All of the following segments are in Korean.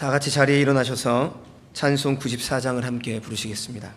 다 같이 자리에 일어나셔서 찬송 94장을 함께 부르시겠습니다.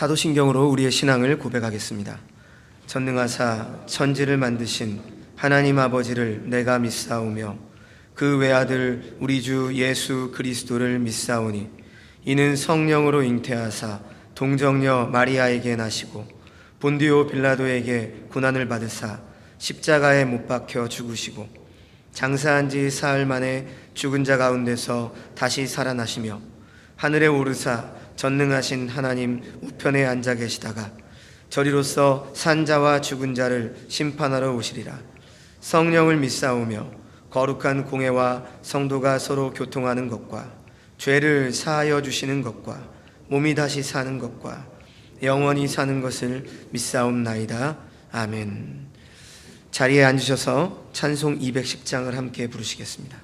사도신경으로 우리의 신앙을 고백하겠습니다. 전능하사 천지를 만드신 하나님 아버지를 내가 믿사오며 그 외아들 우리 주 예수 그리스도를 믿사오니 이는 성령으로 잉태하사 동정녀 마리아에게 나시고 본디오 빌라도에게 고난을 받으사 십자가에 못 박혀 죽으시고 장사한 지 사흘 만에 죽은 자 가운데서 다시 살아나시며 하늘에 오르사 전능하신 하나님 우편에 앉아 계시다가 저리로서 산 자와 죽은 자를 심판하러 오시리라. 성령을 믿사오며 거룩한 공회와 성도가 서로 교통하는 것과 죄를 사하여 주시는 것과 몸이 다시 사는 것과 영원히 사는 것을 믿사옵나이다. 아멘. 자리에 앉으셔서 찬송 210장을 함께 부르시겠습니다.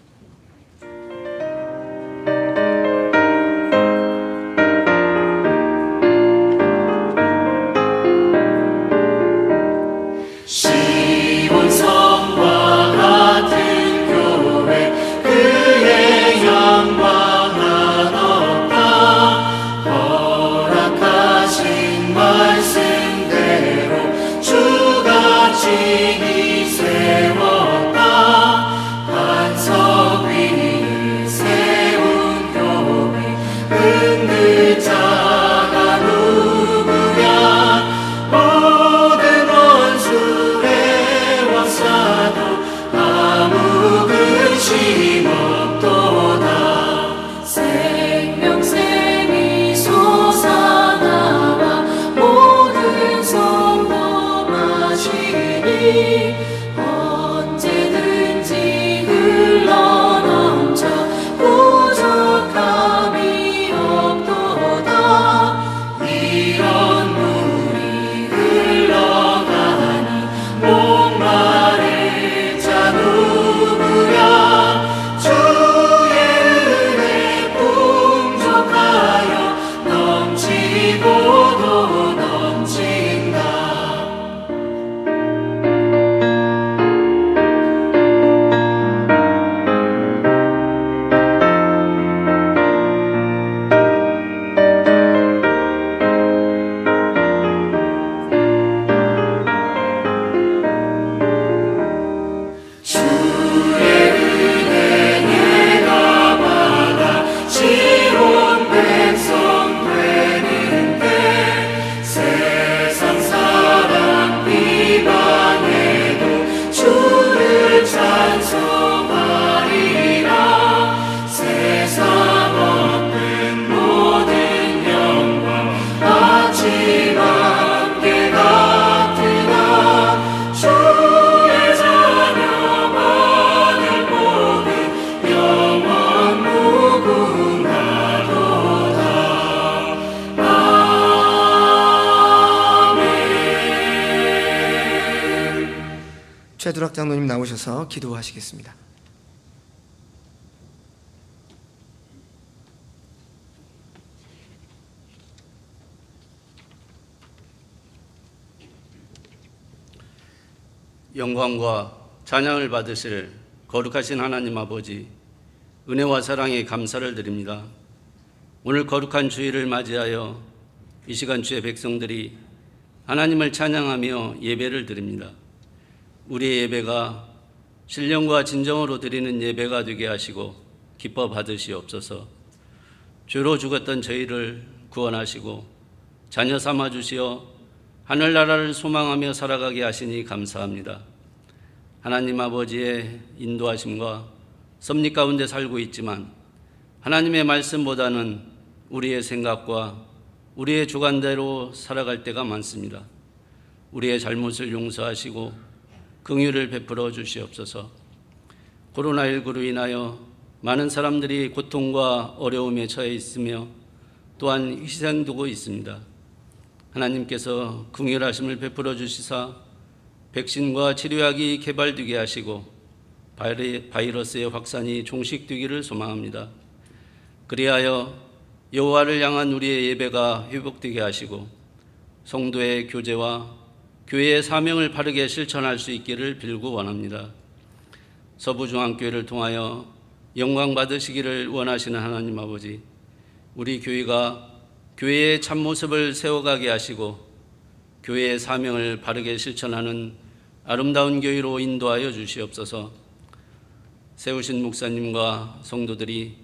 최두락 장로님 나오셔서 기도하시겠습니다. 영광과 찬양을 받으실 거룩하신 하나님 아버지, 은혜와 사랑에 감사를 드립니다. 오늘 거룩한 주일을 맞이하여 이 시간 주의 백성들이 하나님을 찬양하며 예배를 드립니다. 우리의 예배가 신령과 진정으로 드리는 예배가 되게 하시고 기뻐 받으시옵소서. 죄로 죽었던 저희를 구원하시고 자녀 삼아 주시어 하늘나라를 소망하며 살아가게 하시니 감사합니다. 하나님 아버지의 인도하심과 섭리 가운데 살고 있지만 하나님의 말씀보다는 우리의 생각과 우리의 주관대로 살아갈 때가 많습니다. 우리의 잘못을 용서하시고 긍휼을 베풀어 주시옵소서. 코로나19로 인하여 많은 사람들이 고통과 어려움에 처해 있으며 또한 희생되고 있습니다. 하나님께서 긍휼하심을 베풀어 주시사 백신과 치료약이 개발되게 하시고 바이러스의 확산이 종식되기를 소망합니다. 그리하여 여호와를 향한 우리의 예배가 회복되게 하시고 성도의 교제와 교회의 사명을 바르게 실천할 수 있기를 빌고 원합니다. 서부중앙교회를 통하여 영광 받으시기를 원하시는 하나님 아버지, 우리 교회가 교회의 참모습을 세워가게 하시고 교회의 사명을 바르게 실천하는 아름다운 교회로 인도하여 주시옵소서. 세우신 목사님과 성도들이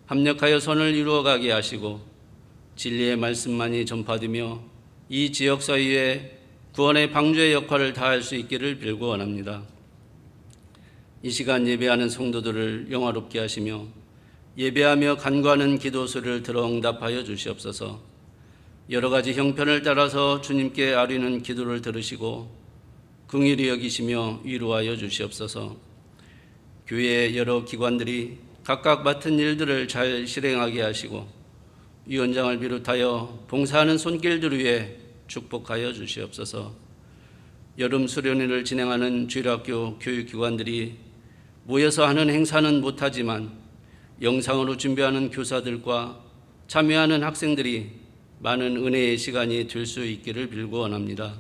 합력하여 선을 이루어가게 하시고 진리의 말씀만이 전파되며 이 지역사회에 구원의 방주의 역할을 다할 수 있기를 빌고 원합니다. 이 시간 예배하는 성도들을 영화롭게 하시며 예배하며 간구하는 기도 소리를 들어 응답하여 주시옵소서. 여러 가지 형편을 따라서 주님께 아뢰는 기도를 들으시고 긍휼히 여기시며 위로하여 주시옵소서. 교회의 여러 기관들이 각각 맡은 일들을 잘 실행하게 하시고 위원장을 비롯하여 봉사하는 손길들 위해 축복하여 주시옵소서. 여름 수련회를 진행하는 주일학교 교육기관들이 모여서 하는 행사는 못하지만 영상으로 준비하는 교사들과 참여하는 학생들이 많은 은혜의 시간이 될 수 있기를 빌고 원합니다.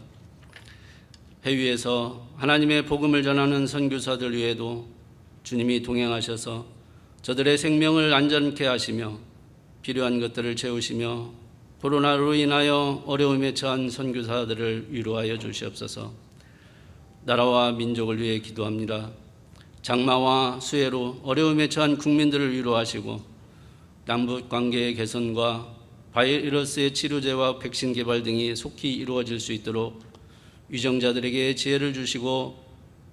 해외에서 하나님의 복음을 전하는 선교사들 위에도 주님이 동행하셔서 저들의 생명을 안전케 하시며 필요한 것들을 채우시며 코로나로 인하여 어려움에 처한 선교사들을 위로하여 주시옵소서. 나라와 민족을 위해 기도합니다. 장마와 수해로 어려움에 처한 국민들을 위로하시고 남북 관계의 개선과 바이러스의 치료제와 백신 개발 등이 속히 이루어질 수 있도록 위정자들에게 지혜를 주시고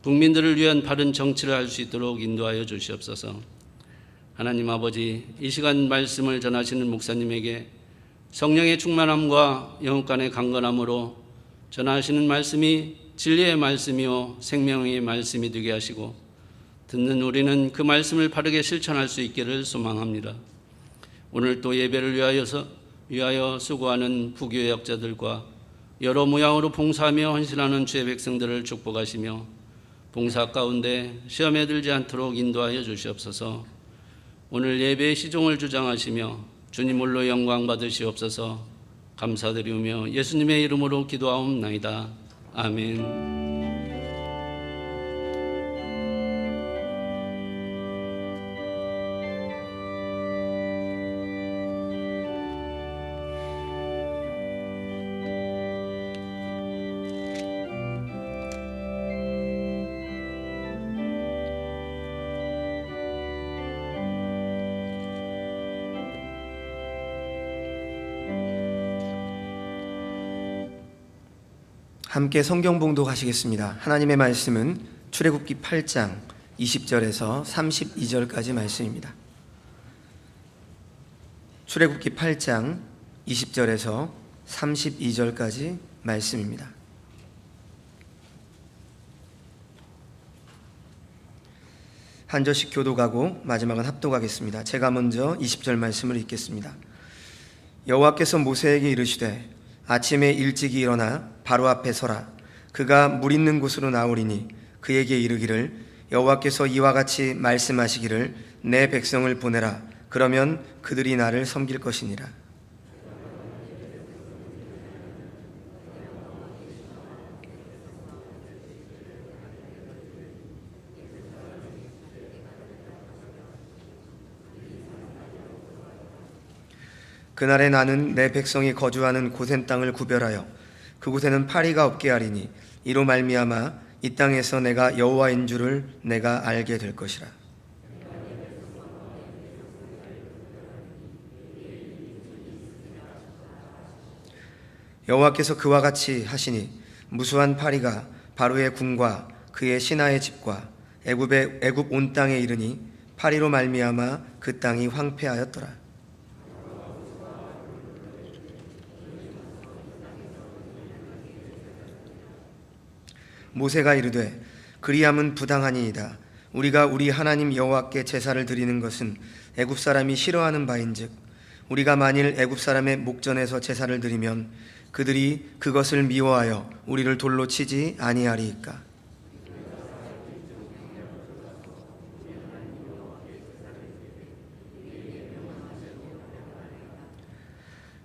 국민들을 위한 바른 정치를 할 수 있도록 인도하여 주시옵소서. 하나님 아버지, 이 시간 말씀을 전하시는 목사님에게 성령의 충만함과 영혼간의 강건함으로 전하시는 말씀이 진리의 말씀이요 생명의 말씀이 되게 하시고 듣는 우리는 그 말씀을 바르게 실천할 수 있기를 소망합니다. 오늘 또 예배를 위하여 수고하는 부교역자들과 여러 모양으로 봉사하며 헌신하는 주의 백성들을 축복하시며 봉사 가운데 시험에 들지 않도록 인도하여 주시옵소서. 오늘 예배의 시종을 주장하시며 주님 홀로 영광 받으시옵소서. 감사드리며 예수님의 이름으로 기도하옵나이다. 아멘. 함께 성경 봉독하시겠습니다. 하나님의 말씀은 출애굽기 8장 20절에서 32절까지 말씀입니다. 출애굽기 8장 20절에서 32절까지 말씀입니다. 한 절씩 교독하고 마지막은 합독하겠습니다. 제가 먼저 20절 말씀을 읽겠습니다. 여호와께서 모세에게 이르시되 아침에 일찍이 일어나 바로 앞에 서라. 그가 물 있는 곳으로 나오리니 그에게 이르기를 여호와께서 이와 같이 말씀하시기를 내 백성을 보내라. 그러면 그들이 나를 섬길 것이니라. 그날에 나는 내 백성이 거주하는 고센 땅을 구별하여 그곳에는 파리가 없게 하리니 이로 말미암아 이 땅에서 내가 여호와인 줄을 내가 알게 될 것이라. 여호와께서 그와 같이 하시니 무수한 파리가 바로의 궁과 그의 신하의 집과 애굽 온 땅에 이르니 파리로 말미암아 그 땅이 황폐하였더라. 모세가 이르되 그리함은 부당하니이다. 우리가 우리 하나님 여호와께 제사를 드리는 것은 애굽 사람이 싫어하는 바인즉 우리가 만일 애굽 사람의 목전에서 제사를 드리면 그들이 그것을 미워하여 우리를 돌로 치지 아니하리이까.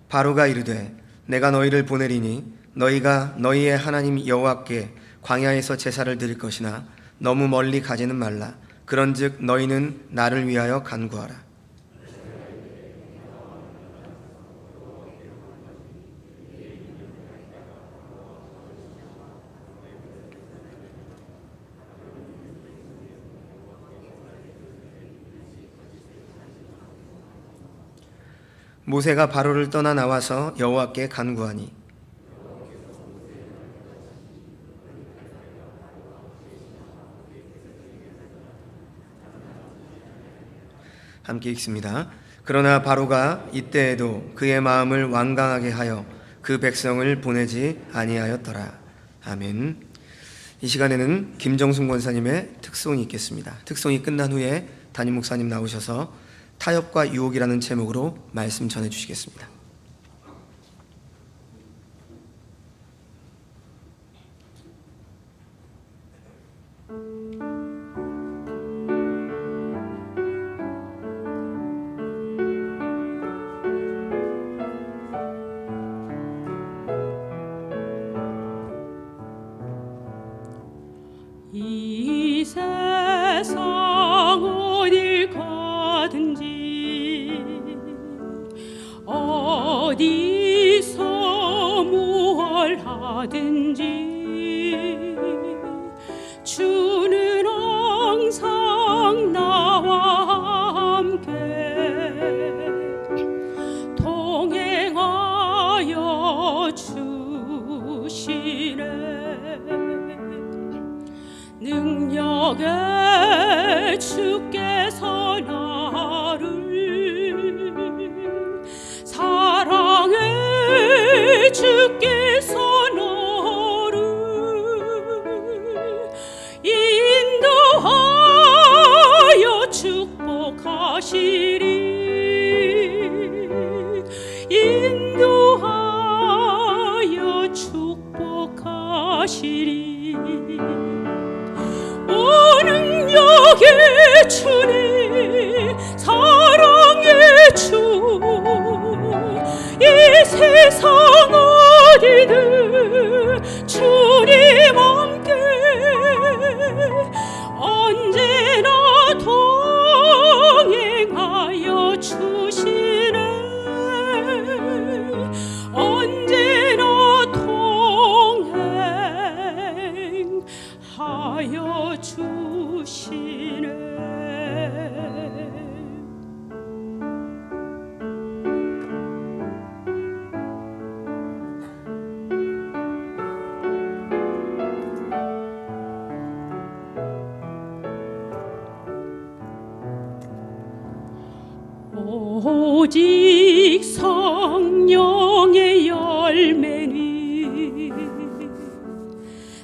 바로가 이르되 내가 너희를 보내리니 너희가 너희의 하나님 여호와께 광야에서 제사를 드릴 것이나 너무 멀리 가지는 말라. 그런즉 너희는 나를 위하여 간구하라. 모세가 바로를 떠나 나와서 여호와께 간구하니 함께 읽습니다. 그러나 바로가 이때에도 그의 마음을 완강하게 하여 그 백성을 보내지 아니하였더라. 아멘. 이 시간에는 김정순 권사님의 특송이 있겠습니다. 특송이 끝난 후에 담임 목사님 나오셔서 타협과 유혹이라는 제목으로 말씀 전해주시겠습니다. 이 세상 어딜 가든지 어디서 무얼 하든지 주는 항상 나와 함께 동행하여 주시네. 능력의 주께서 나를 사랑의 주께서 너를 인도하여 축복하시리. 인도하여 축복하시리. 능력의 주님 사랑의 주 이 세상 어디든 주님 함께 언제나 동행하여 주시네. 언제나 동행하여 주시네. 오직 성령의 열매는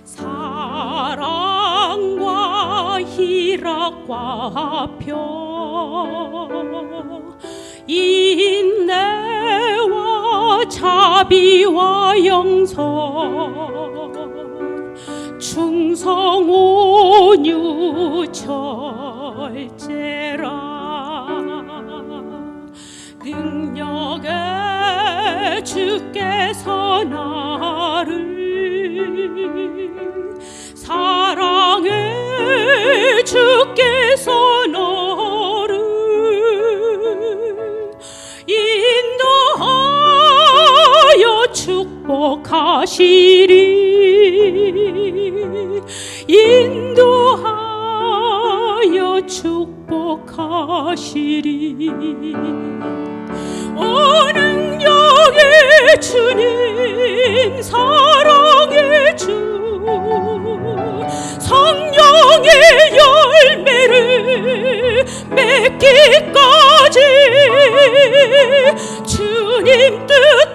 사랑과 희락과 화평 인내와 자비와 영성 충성 온유 절제라. 능력의 주께서 나를 사랑의 주께서 너를 인도하여 축복하시리. 인도하여 축복하시리. 능력의 주님 사랑의 주 성령의 열매를 맺기까지 주님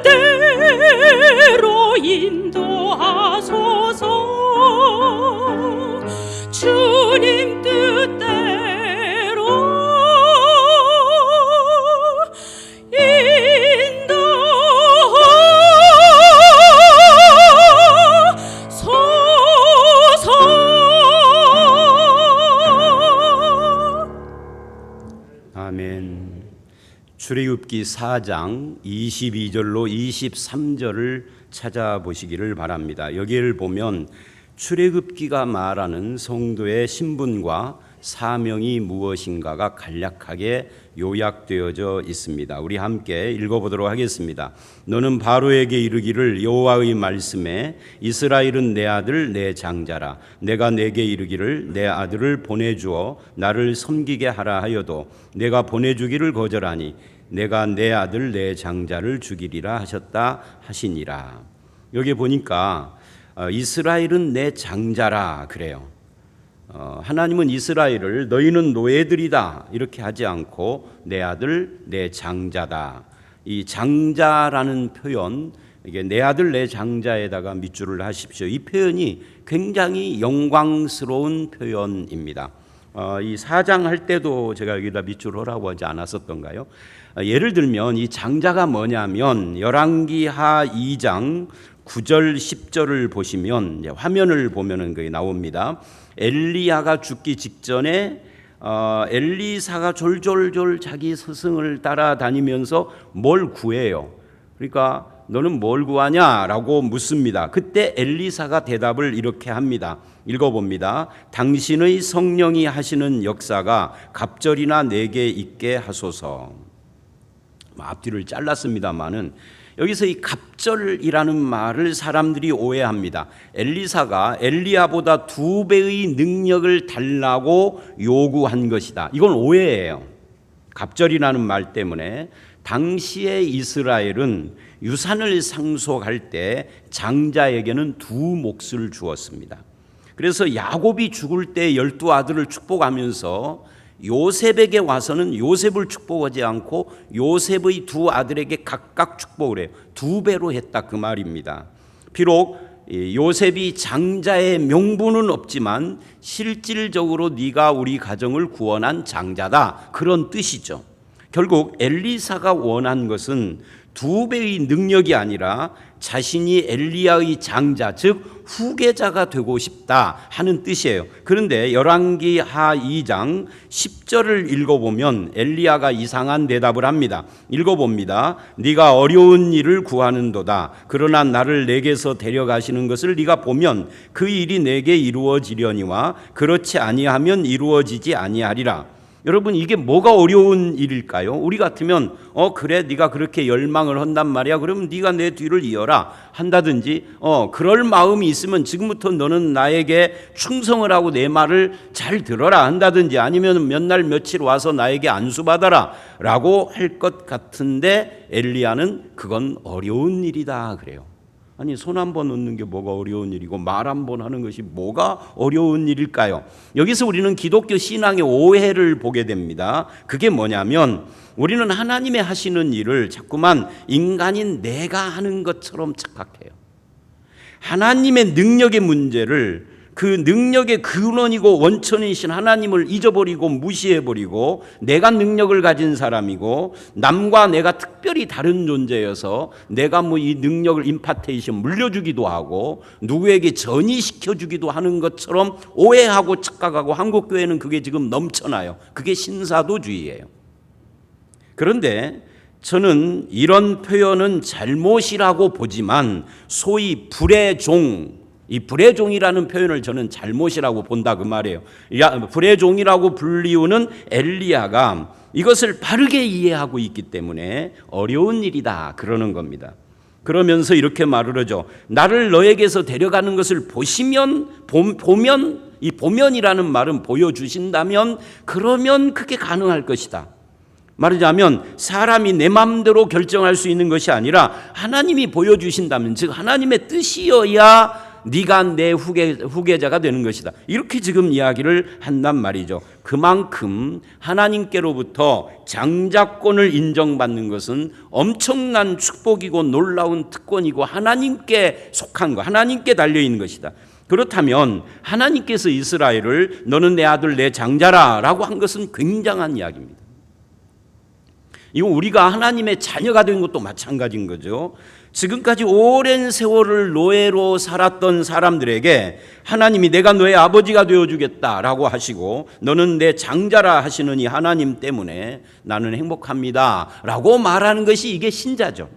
뜻대로 인도하소서. 주님 뜻대로 아멘. 출애굽기 4장 22절로 23절을 찾아보시기를 바랍니다. 여기를 보면 출애굽기가 말하는 성도의 신분과 사명이 무엇인가가 간략하게 요약되어져 있습니다. 우리 함께 읽어보도록 하겠습니다. 너는 바로에게 이르기를 여호와의 말씀에 이스라엘은 내 아들 내 장자라. 내가 내게 이르기를 내 아들을 보내주어 나를 섬기게 하라 하여도 내가 보내주기를 거절하니 내가 내 아들 내 장자를 죽이리라 하셨다 하시니라. 여기 보니까 이스라엘은 내 장자라 그래요. 하나님은 이스라엘을 너희는 노예들이다 이렇게 하지 않고 내 아들 내 장자다. 이 장자라는 표현, 이게 내 아들 내 장자에다가 밑줄을 하십시오. 이 표현이 굉장히 영광스러운 표현입니다. 이 사장할 때도 제가 여기다 밑줄 하라고 하지 않았었던가요? 예를 들면 이 장자가 뭐냐면 열왕기하 2장 9절 10절을 보시면 화면을 보면은 그게 나옵니다. 엘리야가 죽기 직전에 엘리사가 졸졸졸 자기 스승을 따라다니면서 뭘 구해요. 그러니까 너는 뭘 구하냐라고 묻습니다. 그때 엘리사가 대답을 이렇게 합니다. 읽어봅니다. 당신의 성령이 하시는 역사가 갑절이나 내게 있게 하소서. 앞뒤를 잘랐습니다마는 여기서 이 갑절이라는 말을 사람들이 오해합니다. 엘리사가 엘리야보다 2배의 능력을 달라고 요구한 것이다. 이건 오해예요. 갑절이라는 말 때문에 당시의 이스라엘은 유산을 상속할 때 장자에게는 2 몫을 주었습니다. 그래서 야곱이 죽을 때 12아들을 축복하면서 요셉에게 와서는 요셉을 축복하지 않고 요셉의 2 아들에게 각각 축복을 해요. 2배로 했다 그 말입니다. 비록 요셉이 장자의 명분은 없지만 실질적으로 네가 우리 가정을 구원한 장자다 그런 뜻이죠. 결국 엘리사가 원한 것은 2배의 능력이 아니라 자신이 엘리야의 장자 즉 후계자가 되고 싶다 하는 뜻이에요. 그런데 열왕기하 2장 10절을 읽어보면 엘리야가 이상한 대답을 합니다. 읽어봅니다. 네가 어려운 일을 구하는도다. 그러나 나를 내게서 데려가시는 것을 네가 보면 그 일이 내게 이루어지려니와 그렇지 아니하면 이루어지지 아니하리라. 여러분 이게 뭐가 어려운 일일까요? 우리 같으면 그래 네가 그렇게 열망을 한단 말이야. 그러면 네가 내 뒤를 이어라 한다든지 그럴 마음이 있으면 지금부터 너는 나에게 충성을 하고 내 말을 잘 들어라 한다든지 아니면 몇 날 며칠 와서 나에게 안수받아라 라고 할 것 같은데 엘리야는 그건 어려운 일이다 그래요. 아니 손 한 번 놓는 게 뭐가 어려운 일이고 말 한 번 하는 것이 뭐가 어려운 일일까요? 여기서 우리는 기독교 신앙의 오해를 보게 됩니다. 그게 뭐냐면 우리는 하나님의 하시는 일을 자꾸만 인간인 내가 하는 것처럼 착각해요. 하나님의 능력의 문제를 그 능력의 근원이고 원천이신 하나님을 잊어버리고 무시해버리고 내가 능력을 가진 사람이고 남과 내가 특별히 다른 존재여서 내가 뭐 이 능력을 임파테이션 물려주기도 하고 누구에게 전이시켜주기도 하는 것처럼 오해하고 착각하고 한국교회는 그게 지금 넘쳐나요. 그게 신사도주의예요. 그런데 저는 이런 표현은 잘못이라고 보지만 소위 불의 종, 이 불의 종이라는 표현을 저는 잘못이라고 본다 그 말이에요. 불의 종이라고 불리우는 엘리야가 이것을 바르게 이해하고 있기 때문에 어려운 일이다 그러는 겁니다. 그러면서 이렇게 말을 하죠. 나를 너에게서 데려가는 것을 보면 이 보면이라는 말은 보여주신다면 그러면 그게 가능할 것이다. 말하자면 사람이 내 마음대로 결정할 수 있는 것이 아니라 하나님이 보여주신다면 즉 하나님의 뜻이어야 네가 내 후계자가 되는 것이다. 이렇게 지금 이야기를 한단 말이죠. 그만큼 하나님께로부터 장자권을 인정받는 것은 엄청난 축복이고 놀라운 특권이고 하나님께 속한 것, 하나님께 달려있는 것이다. 그렇다면 하나님께서 이스라엘을 너는 내 아들 내 장자라 라고 한 것은 굉장한 이야기입니다. 이거 우리가 하나님의 자녀가 된 것도 마찬가지인 거죠. 지금까지 오랜 세월을 노예로 살았던 사람들에게 하나님이 내가 너의 아버지가 되어주겠다라고 하시고 너는 내 장자라 하시는 이 하나님 때문에 나는 행복합니다 라고 말하는 것이 이게 신자죠.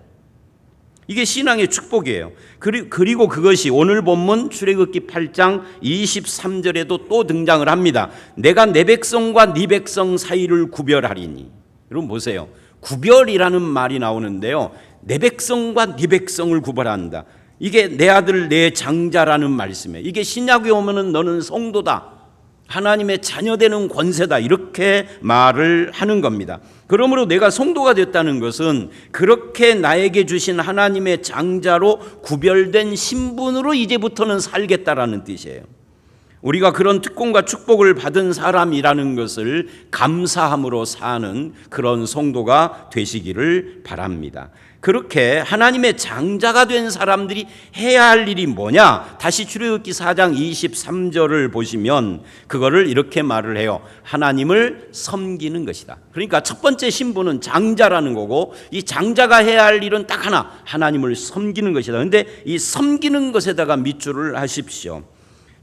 이게 신앙의 축복이에요. 그리고 그것이 오늘 본문 출애굽기 8장 23절에도 또 등장을 합니다. 내가 내 백성과 네 백성 사이를 구별하리니. 여러분 보세요. 구별이라는 말이 나오는데요. 내 백성과 네 백성을 구별한다. 이게 내 아들 내 장자라는 말씀이에요. 이게 신약에 오면은 너는 성도다. 하나님의 자녀되는 권세다. 이렇게 말을 하는 겁니다. 그러므로 내가 성도가 됐다는 것은 그렇게 나에게 주신 하나님의 장자로 구별된 신분으로 이제부터는 살겠다라는 뜻이에요. 우리가 그런 특권과 축복을 받은 사람이라는 것을 감사함으로 사는 그런 성도가 되시기를 바랍니다. 그렇게 하나님의 장자가 된 사람들이 해야 할 일이 뭐냐? 다시 출애굽기 4장 23절을 보시면 그거를 이렇게 말을 해요. 하나님을 섬기는 것이다. 그러니까 첫 번째 신분은 장자라는 거고, 이 장자가 해야 할 일은 딱 하나, 하나님을 섬기는 것이다. 그런데 이 섬기는 것에다가 밑줄을 하십시오.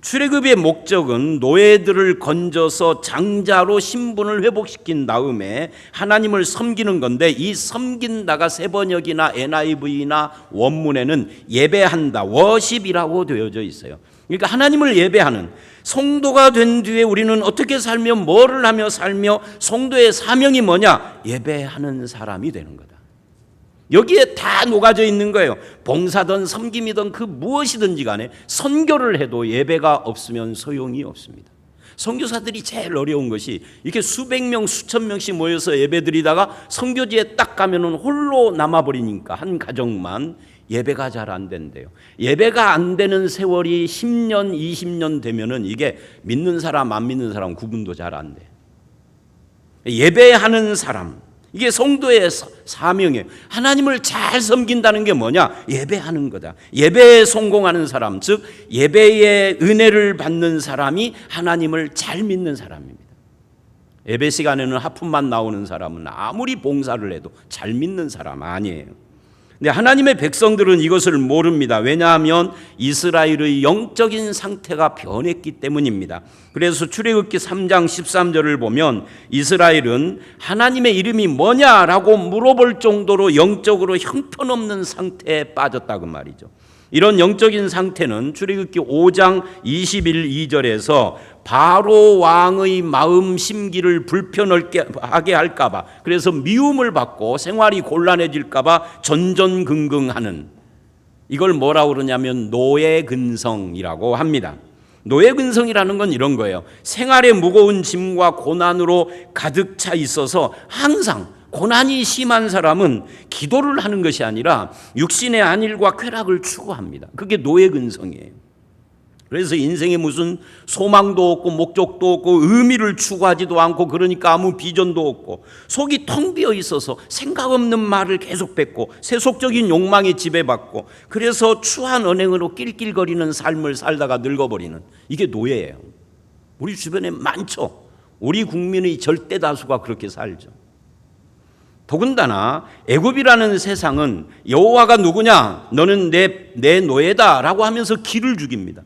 출애굽의 목적은 노예들을 건져서 장자로 신분을 회복시킨 다음에 하나님을 섬기는 건데, 이 섬긴다가 세번역이나 NIV나 원문에는 예배한다, 워십이라고 되어져 있어요. 그러니까 하나님을 예배하는, 성도가 된 뒤에 우리는 어떻게 살며 뭐를 하며 살며 성도의 사명이 뭐냐? 예배하는 사람이 되는 거다. 여기에 다 녹아져 있는 거예요. 봉사든 섬김이든 그 무엇이든지 간에 선교를 해도 예배가 없으면 소용이 없습니다. 선교사들이 제일 어려운 것이 이렇게 수백 명, 수천 명씩 모여서 예배드리다가 선교지에 딱 가면은 홀로 남아버리니까 한 가정만 예배가 잘 안 된대요. 예배가 안 되는 세월이 10년, 20년 되면은 이게 믿는 사람, 안 믿는 사람 구분도 잘 안 돼. 예배하는 사람, 이게 성도의 사명이에요. 하나님을 잘 섬긴다는 게 뭐냐? 예배하는 거다. 예배에 성공하는 사람, 즉 예배의 은혜를 받는 사람이 하나님을 잘 믿는 사람입니다. 예배 시간에는 하품만 나오는 사람은 아무리 봉사를 해도 잘 믿는 사람 아니에요. 근데 하나님의 백성들은 이것을 모릅니다. 왜냐하면 이스라엘의 영적인 상태가 변했기 때문입니다. 그래서 출애굽기 3장 13절을 보면 이스라엘은 하나님의 이름이 뭐냐라고 물어볼 정도로 영적으로 형편없는 상태에 빠졌다고 말이죠. 이런 영적인 상태는 출애굽기 5장 21~22절에서 바로 왕의 마음 심기를 불편하게 할까 봐, 그래서 미움을 받고 생활이 곤란해질까 봐 전전긍긍하는, 이걸 뭐라고 그러냐면 노예근성이라고 합니다. 노예근성이라는 건 이런 거예요. 생활의 무거운 짐과 고난으로 가득 차 있어서 항상 고난이 심한 사람은 기도를 하는 것이 아니라 육신의 안일과 쾌락을 추구합니다. 그게 노예근성이에요. 그래서 인생에 무슨 소망도 없고 목적도 없고 의미를 추구하지도 않고, 그러니까 아무 비전도 없고 속이 텅 비어 있어서 생각 없는 말을 계속 뱉고 세속적인 욕망에 지배받고, 그래서 추한 언행으로 낄낄거리는 삶을 살다가 늙어버리는, 이게 노예예요. 우리 주변에 많죠. 우리 국민의 절대 다수가 그렇게 살죠. 더군다나 애굽이라는 세상은 여호와가 누구냐? 너는 내 노예다라고 하면서 기를 죽입니다.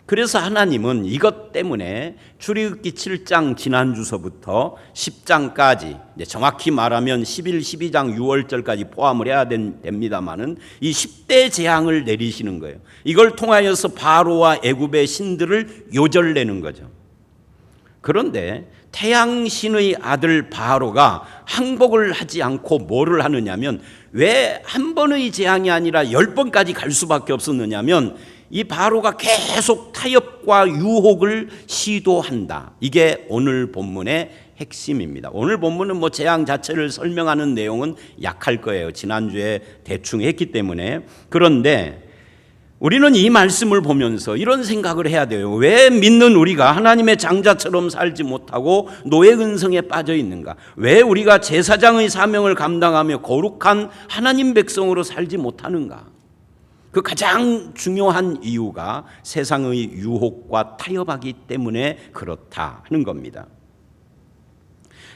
그래서 하나님은 이것 때문에 출애굽기 7장 지난주서부터 10장까지, 정확히 말하면 11, 12장 6월절까지 포함을 해야 됩니다마는 이 10대 재앙을 내리시는 거예요. 이걸 통하여서 바로와 애굽의 신들을 요절내는 거죠. 그런데 태양신의 아들 바로가 항복을 하지 않고 뭐를 하느냐면, 왜 한 번의 재앙이 아니라 10번까지 갈 수밖에 없었느냐면, 이 바로가 계속 타협과 유혹을 시도한다. 이게 오늘 본문의 핵심입니다. 오늘 본문은 뭐 재앙 자체를 설명하는 내용은 약할 거예요. 지난주에 대충 했기 때문에. 그런데 우리는 이 말씀을 보면서 이런 생각을 해야 돼요. 왜 믿는 우리가 하나님의 장자처럼 살지 못하고 노예근성에 빠져 있는가? 왜 우리가 제사장의 사명을 감당하며 거룩한 하나님 백성으로 살지 못하는가? 그 가장 중요한 이유가 세상의 유혹과 타협하기 때문에 그렇다 하는 겁니다.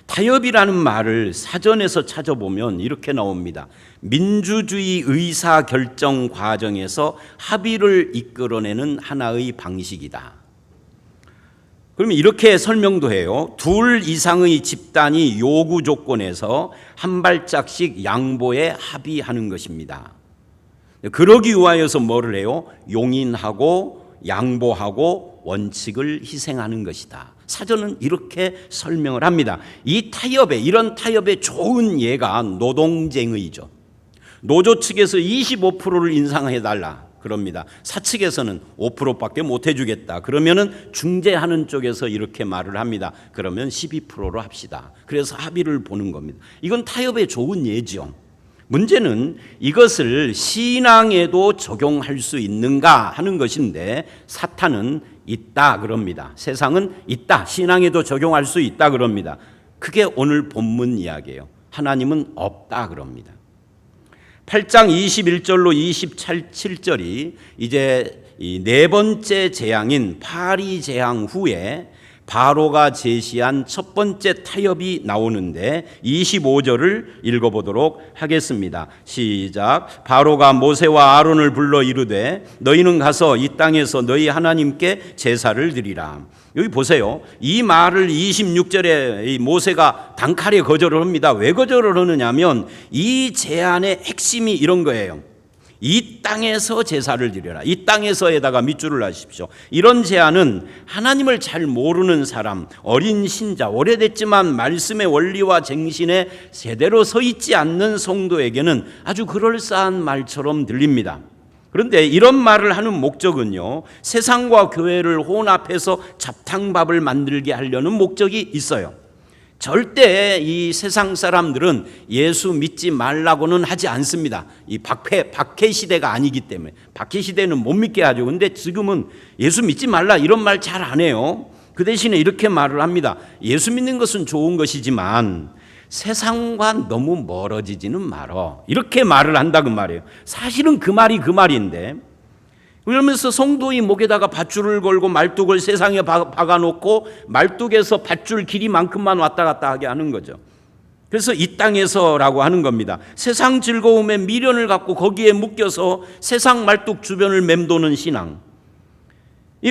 타협이라는 말을 사전에서 찾아보면 이렇게 나옵니다. 민주주의 의사결정 과정에서 합의를 이끌어내는 하나의 방식이다. 그러면 이렇게 설명도 해요. 둘 이상의 집단이 요구 조건에서 한 발짝씩 양보에 합의하는 것입니다. 그러기 위하여서 뭐를 해요? 용인하고 양보하고 원칙을 희생하는 것이다. 사전은 이렇게 설명을 합니다. 이런 타협의 좋은 예가 노동쟁의죠. 노조 측에서 25%를 인상해달라 그럽니다. 사측에서는 5%밖에 못 해주겠다. 그러면은 중재하는 쪽에서 이렇게 말을 합니다. 그러면 12%로 합시다. 그래서 합의를 보는 겁니다. 이건 타협의 좋은 예죠. 문제는 이것을 신앙에도 적용할 수 있는가 하는 것인데, 사탄은 있다 그럽니다. 세상은 있다. 신앙에도 적용할 수 있다 그럽니다. 그게 오늘 본문 이야기예요. 하나님은 없다 그럽니다. 8장 21절로 27절이 이제 이 네 번째 재앙인 파리 재앙 후에 바로가 제시한 첫 번째 타협이 나오는데 25절을 읽어보도록 하겠습니다. 시작. 바로가 모세와 아론을 불러 이르되 너희는 가서 이 땅에서 너희 하나님께 제사를 드리라. 여기 보세요. 이 말을 26절에 모세가 단칼에 거절을 합니다. 왜 거절을 하느냐면 이 제안의 핵심이 이런 거예요. 이 땅에서 제사를 드려라. 이 땅에서에다가 밑줄을 하십시오. 이런 제안은 하나님을 잘 모르는 사람, 어린 신자, 오래됐지만 말씀의 원리와 정신에 제대로 서 있지 않는 성도에게는 아주 그럴싸한 말처럼 들립니다. 그런데 이런 말을 하는 목적은요, 세상과 교회를 혼합해서 잡탕밥을 만들게 하려는 목적이 있어요. 절대 이 세상 사람들은 예수 믿지 말라고는 하지 않습니다. 이 박해 시대가 아니기 때문에. 박해 시대는 못 믿게 하죠. 근데 지금은 예수 믿지 말라 이런 말 잘 안 해요. 그 대신에 이렇게 말을 합니다. 예수 믿는 것은 좋은 것이지만 세상과 너무 멀어지지는 말어. 이렇게 말을 한다 그 말이에요. 사실은 그 말이 그 말인데, 그러면서 성도의 목에다가 밧줄을 걸고 말뚝을 세상에 박아놓고 말뚝에서 밧줄 길이만큼만 왔다 갔다 하게 하는 거죠. 그래서 이 땅에서라고 하는 겁니다. 세상 즐거움에 미련을 갖고 거기에 묶여서 세상 말뚝 주변을 맴도는 신앙.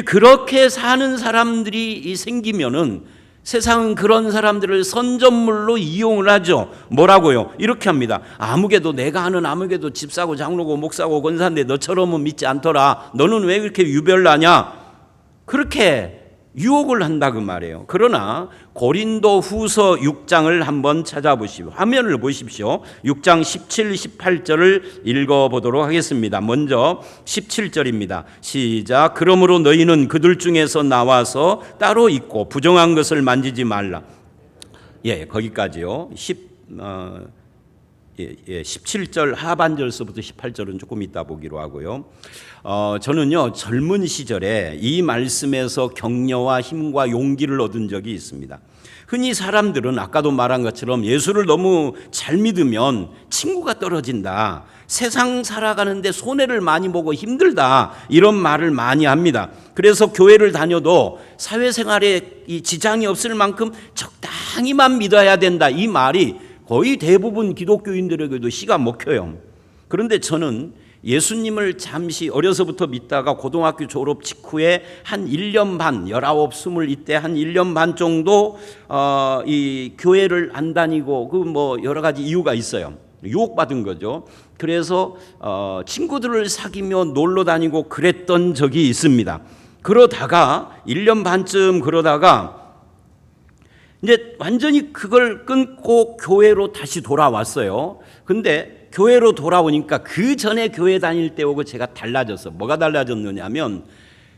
그렇게 사는 사람들이 생기면은 세상은 그런 사람들을 선전물로 이용을 하죠. 뭐라고요? 이렇게 합니다. 아무개도 내가 아는 아무개도 집사고 장로고 목사고 권사인데 너처럼은 믿지 않더라. 너는 왜 그렇게 유별나냐? 그렇게 유혹을 한다 그 말이에요. 그러나 고린도 후서 6장을 한번 찾아보시오. 화면을 보십시오. 6장 17, 18절을 읽어보도록 하겠습니다. 먼저 17절입니다. 시작. 그러므로 너희는 그들 중에서 나와서 따로 있고 부정한 것을 만지지 말라. 거기까지요. 17절 하반절서부터 18절은 조금 이따 보기로 하고요. 저는요, 젊은 시절에 이 말씀에서 격려와 힘과 용기를 얻은 적이 있습니다. 흔히 사람들은 아까도 말한 것처럼 예수를 너무 잘 믿으면 친구가 떨어진다, 세상 살아가는데 손해를 많이 보고 힘들다, 이런 말을 많이 합니다. 그래서 교회를 다녀도 사회생활에 이 지장이 없을 만큼 적당히만 믿어야 된다, 이 말이 거의 대부분 기독교인들에게도 씨가 먹혀요. 그런데 저는 예수님을 잠시 어려서부터 믿다가 고등학교 졸업 직후에 한 1년 반, 19, 20 이때 한 1년 반 정도 이 교회를 안 다니고 그 여러 가지 이유가 있어요. 유혹받은 거죠. 그래서 친구들을 사귀며 놀러 다니고 그랬던 적이 있습니다. 그러다가 1년 반쯤 그러다가 이제 완전히 그걸 끊고 교회로 다시 돌아왔어요. 근데 교회로 돌아오니까 그 전에 교회 다닐 때하고 제가 달라졌어. 뭐가 달라졌느냐면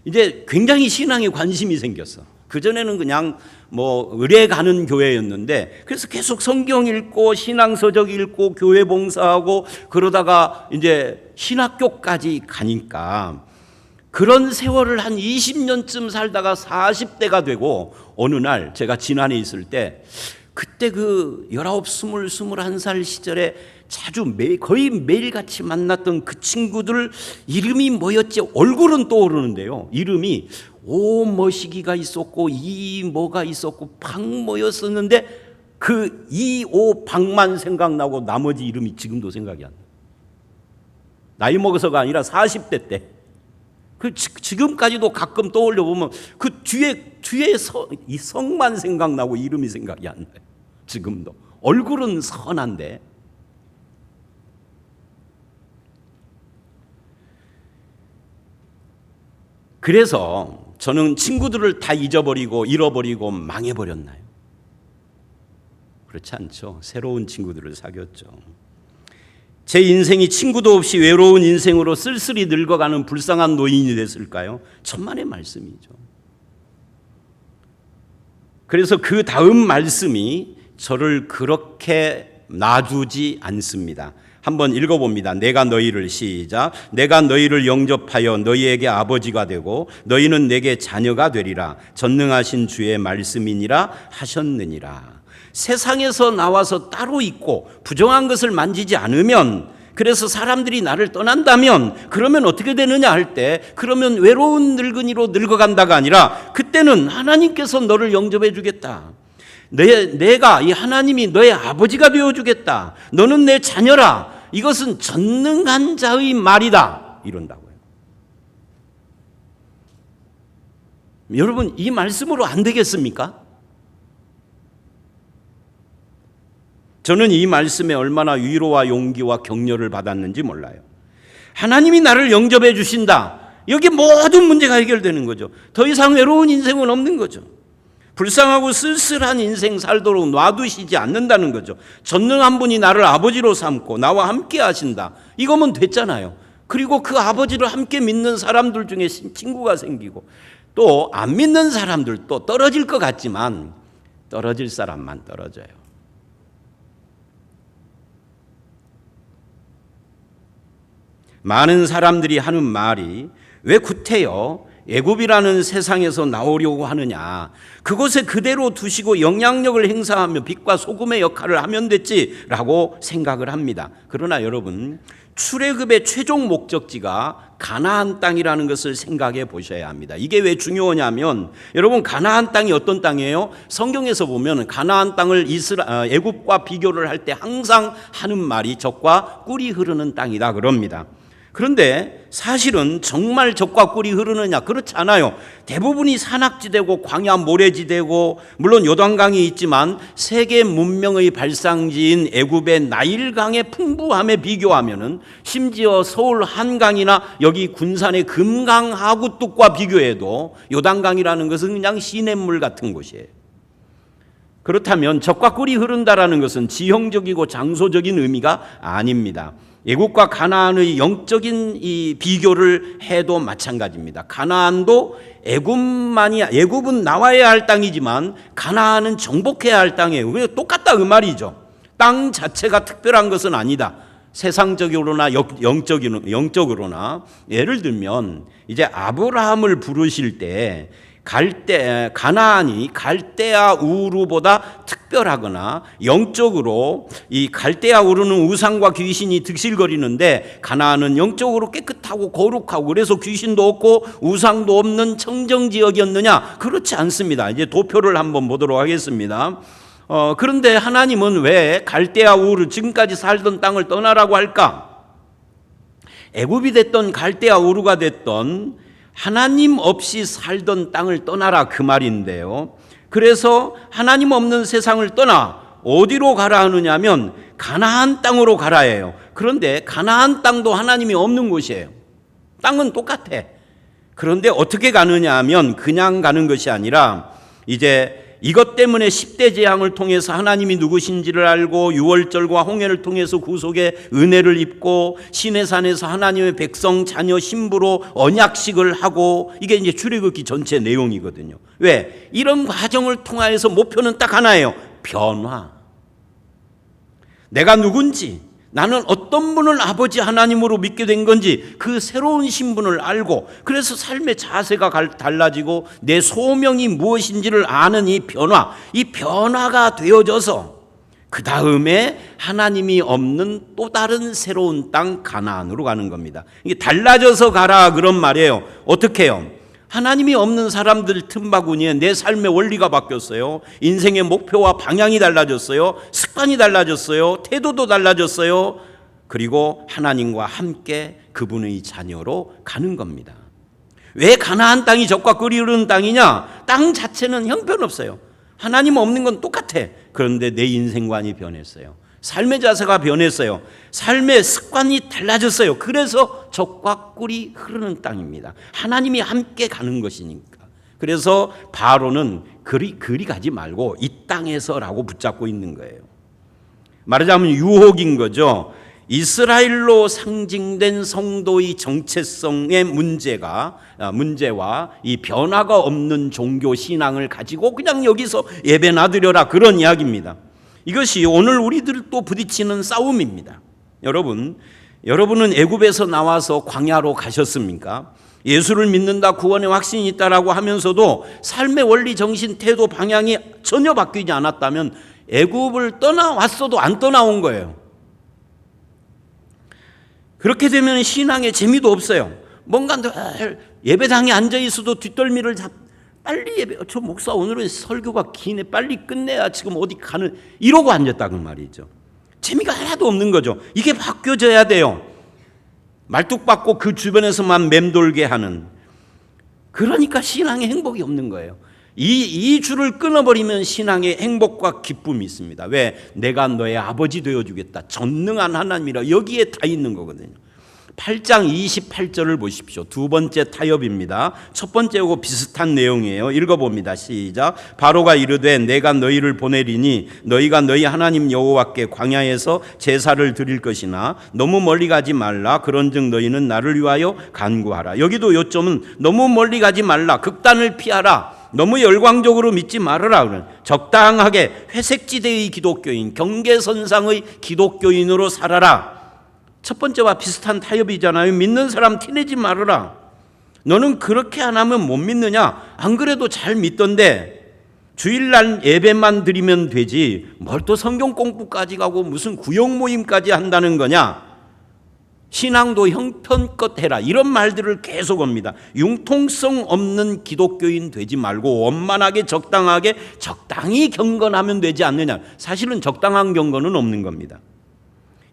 이제 굉장히 신앙에 관심이 생겼어. 그전에는 그냥 의례 가는 교회였는데, 그래서 계속 성경 읽고 신앙서적 읽고 교회 봉사하고 그러다가 이제 신학교까지 가니까 그런 세월을 한 20년쯤 살다가 40대가 되고 어느 날 제가 진안에 있을 때, 그때 그 19, 20, 21살 시절에 자주 거의 매일같이 만났던 그 친구들 이름이 뭐였지? 얼굴은 떠오르는데요. 이름이 오머시기가 있었고 이뭐가 있었고 박뭐였었는데 그 이오박만 생각나고 나머지 이름이 지금도 생각이 안 나요. 나이 먹어서가 아니라 40대 때. 지금까지도 가끔 떠올려 보면 그 뒤에 이 성만 생각나고 이름이 생각이 안 나요. 지금도 얼굴은 선한데. 그래서 저는 친구들을 다 잊어버리고 잃어버리고 망해버렸나요? 그렇지 않죠. 새로운 친구들을 사귀었죠. 제 인생이 친구도 없이 외로운 인생으로 쓸쓸히 늙어가는 불쌍한 노인이 됐을까요? 천만의 말씀이죠. 그래서 그 다음 말씀이 저를 그렇게 놔두지 않습니다. 한번 읽어봅니다. 내가 너희를 시작. 내가 너희를 영접하여 너희에게 아버지가 되고 너희는 내게 자녀가 되리라. 전능하신 주의 말씀이니라 하셨느니라. 세상에서 나와서 따로 있고 부정한 것을 만지지 않으면, 그래서 사람들이 나를 떠난다면 그러면 어떻게 되느냐 할 때, 그러면 외로운 늙은이로 늙어간다가 아니라 그때는 하나님께서 너를 영접해 주겠다. 내가 이 하나님이 너의 아버지가 되어주겠다. 너는 내 자녀라. 이것은 전능한 자의 말이다. 이런다고요. 여러분, 이 말씀으로 안 되겠습니까? 저는 이 말씀에 얼마나 위로와 용기와 격려를 받았는지 몰라요. 하나님이 나를 영접해 주신다. 여기 모든 문제가 해결되는 거죠. 더 이상 외로운 인생은 없는 거죠. 불쌍하고 쓸쓸한 인생 살도록 놔두시지 않는다는 거죠. 전능한 분이 나를 아버지로 삼고 나와 함께 하신다. 이거면 됐잖아요. 그리고 그 아버지를 함께 믿는 사람들 중에 친구가 생기고, 또 안 믿는 사람들도 떨어질 것 같지만 떨어질 사람만 떨어져요. 많은 사람들이 하는 말이, 왜 구태여 애굽이라는 세상에서 나오려고 하느냐, 그곳에 그대로 두시고 영향력을 행사하며 빛과 소금의 역할을 하면 됐지라고 생각을 합니다. 그러나 여러분, 출애굽의 최종 목적지가 가나안 땅이라는 것을 생각해 보셔야 합니다. 이게 왜 중요하냐면, 여러분, 가나안 땅이 어떤 땅이에요? 성경에서 보면 가나안 땅을 애굽과 비교를 할 때 항상 하는 말이 젖과 꿀이 흐르는 땅이다 그럽니다. 그런데 사실은 정말 젖과 꿀이 흐르느냐? 그렇지 않아요. 대부분이 산악지대고 광야 모래지대고, 물론 요단강이 있지만 세계 문명의 발상지인 애굽의 나일강의 풍부함에 비교하면은, 심지어 서울 한강이나 여기 군산의 금강 하구뚝과 비교해도 요단강이라는 것은 그냥 시냇물 같은 곳이에요. 그렇다면 젖과 꿀이 흐른다라는 것은 지형적이고 장소적인 의미가 아닙니다. 애굽과 가나안의 영적인 이 비교를 해도 마찬가지입니다. 가나안도 애굽은 나와야 할 땅이지만 가나안은 정복해야 할 땅이에요. 그냥 똑같다 그 말이죠. 땅 자체가 특별한 것은 아니다. 세상적으로나 영적으로나. 예를 들면 이제 아브라함을 부르실 때 가나안이 갈대아 우르보다 특별하거나, 영적으로 이 갈대아 우르는 우상과 귀신이 득실거리는데 가나안은 영적으로 깨끗하고 거룩하고 그래서 귀신도 없고 우상도 없는 청정지역이었느냐? 그렇지 않습니다. 이제 도표를 한번 보도록 하겠습니다. 그런데 하나님은 왜 갈대아 우르, 지금까지 살던 땅을 떠나라고 할까? 애굽이 됐던 갈대아 우르가 됐던 하나님 없이 살던 땅을 떠나라 그 말인데요. 그래서 하나님 없는 세상을 떠나 어디로 가라 하느냐면 가나안 땅으로 가라예요. 그런데 가나안 땅도 하나님이 없는 곳이에요. 땅은 똑같아. 그런데 어떻게 가느냐 하면 그냥 가는 것이 아니라, 이제 이것 때문에 10대 재앙을 통해서 하나님이 누구신지를 알고, 유월절과 홍해를 통해서 구속의 은혜를 입고, 시내산에서 하나님의 백성 자녀 신부로 언약식을 하고, 이게 이제 출애굽기 전체 내용이거든요. 왜? 이런 과정을 통하여서 목표는 딱 하나예요. 변화. 내가 누군지, 나는 어떤 분을 아버지 하나님으로 믿게 된 건지 그 새로운 신분을 알고, 그래서 삶의 자세가 달라지고 내 소명이 무엇인지를 아는 이 변화가 되어져서 그 다음에 하나님이 없는 또 다른 새로운 땅 가나안으로 가는 겁니다. 이게 달라져서 가라 그런 말이에요. 어떻게 해요? 하나님이 없는 사람들 틈바구니에 내 삶의 원리가 바뀌었어요. 인생의 목표와 방향이 달라졌어요. 습관이 달라졌어요. 태도도 달라졌어요. 그리고 하나님과 함께 그분의 자녀로 가는 겁니다. 왜 가나안 땅이 젖과 꿀이 흐르는 땅이냐? 땅 자체는 형편없어요. 하나님 없는 건 똑같아. 그런데 내 인생관이 변했어요. 삶의 자세가 변했어요. 삶의 습관이 달라졌어요. 그래서 젖과 꿀이 흐르는 땅입니다. 하나님이 함께 가는 것이니까. 그래서 바로는 그리 가지 말고 이 땅에서라고 붙잡고 있는 거예요. 말하자면 유혹인 거죠. 이스라엘로 상징된 성도의 정체성의 문제와 이 변화가 없는 종교 신앙을 가지고 그냥 여기서 예배나 드려라 그런 이야기입니다. 이것이 오늘 우리들도 부딪히는 싸움입니다. 여러분은 애굽에서 나와서 광야로 가셨습니까? 예수를 믿는다, 구원의 확신이 있다라고 하면서도 삶의 원리, 정신, 태도, 방향이 전혀 바뀌지 않았다면 애굽을 떠나왔어도 안 떠나온 거예요. 그렇게 되면 신앙에 재미도 없어요. 뭔가 예배당에 앉아 있어도 뒷덜미를 빨리 예배, 저 목사 오늘은 설교가 기네, 빨리 끝내야 지금 어디 가는, 이러고 앉았다는 말이죠. 재미가 하나도 없는 거죠. 이게 바뀌어져야 돼요. 말뚝박고 그 주변에서만 맴돌게 하는. 그러니까 신앙에 행복이 없는 거예요. 이 줄을 끊어버리면 신앙의 행복과 기쁨이 있습니다. 왜? 내가 너의 아버지 되어주겠다, 전능한 하나님이라, 여기에 다 있는 거거든요. 8장 28절을 보십시오. 두 번째 타협입니다. 첫 번째하고 비슷한 내용이에요. 읽어봅니다. 시작. 바로가 이르되 내가 너희를 보내리니 너희가 너희 하나님 여호와께 광야에서 제사를 드릴 것이나 너무 멀리 가지 말라. 그런즉 너희는 나를 위하여 간구하라. 여기도 요점은 너무 멀리 가지 말라, 극단을 피하라, 너무 열광적으로 믿지 말아라. 적당하게 회색지대의 기독교인, 경계선상의 기독교인으로 살아라. 첫 번째와 비슷한 타협이잖아요. 믿는 사람 티내지 말아라. 너는 그렇게 안 하면 못 믿느냐? 안 그래도 잘 믿던데 주일날 예배만 드리면 되지 뭘 또 성경 공부까지 가고 무슨 구역 모임까지 한다는 거냐? 신앙도 형편껏 해라. 이런 말들을 계속 합니다. 융통성 없는 기독교인 되지 말고 원만하게 적당하게 적당히 경건하면 되지 않느냐? 사실은 적당한 경건은 없는 겁니다.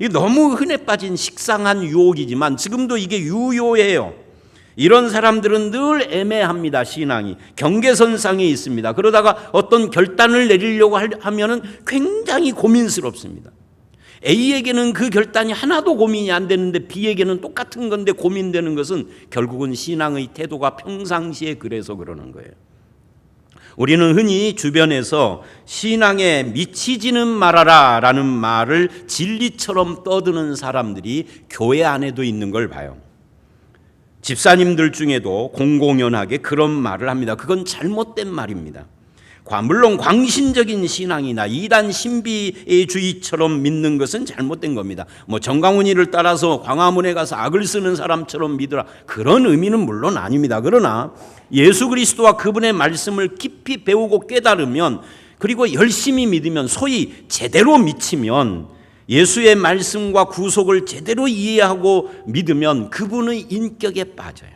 이 너무 흔해 빠진 식상한 유혹이지만 지금도 이게 유효해요. 이런 사람들은 늘 애매합니다. 신앙이 경계선상에 있습니다. 그러다가 어떤 결단을 내리려고 하면은 굉장히 고민스럽습니다. A에게는 그 결단이 하나도 고민이 안 되는데 B에게는 똑같은 건데 고민되는 것은 결국은 신앙의 태도가 평상시에 그래서 그러는 거예요. 우리는 흔히 주변에서 신앙에 미치지는 말아라 라는 말을 진리처럼 떠드는 사람들이 교회 안에도 있는 걸 봐요. 집사님들 중에도 공공연하게 그런 말을 합니다. 그건 잘못된 말입니다. 물론 광신적인 신앙이나 이단 신비주의처럼 믿는 것은 잘못된 겁니다. 정강훈이를 따라서 광화문에 가서 악을 쓰는 사람처럼 믿으라, 그런 의미는 물론 아닙니다. 그러나 예수 그리스도와 그분의 말씀을 깊이 배우고 깨달으면, 그리고 열심히 믿으면, 소위 제대로 미치면, 예수의 말씀과 구속을 제대로 이해하고 믿으면 그분의 인격에 빠져요.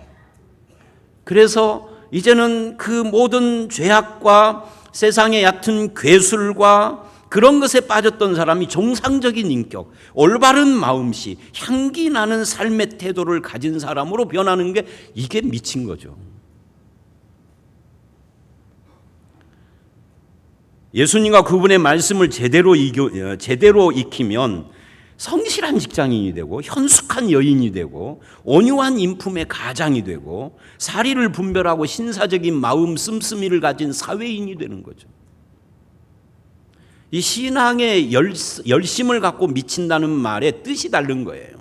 그래서 이제는 그 모든 죄악과 세상의 얕은 괴술과 그런 것에 빠졌던 사람이 정상적인 인격, 올바른 마음씨, 향기 나는 삶의 태도를 가진 사람으로 변하는 게, 이게 미친 거죠. 예수님과 그분의 말씀을 제대로 익히면 성실한 직장인이 되고 현숙한 여인이 되고 온유한 인품의 가장이 되고 사리를 분별하고 신사적인 마음 씀씀이를 가진 사회인이 되는 거죠. 이 신앙의 열심을 갖고 미친다는 말에 뜻이 다른 거예요.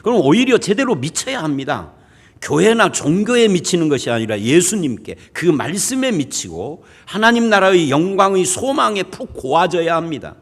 그럼 오히려 제대로 미쳐야 합니다. 교회나 종교에 미치는 것이 아니라 예수님께, 그 말씀에 미치고 하나님 나라의 영광의 소망에 푹 고아져야 합니다.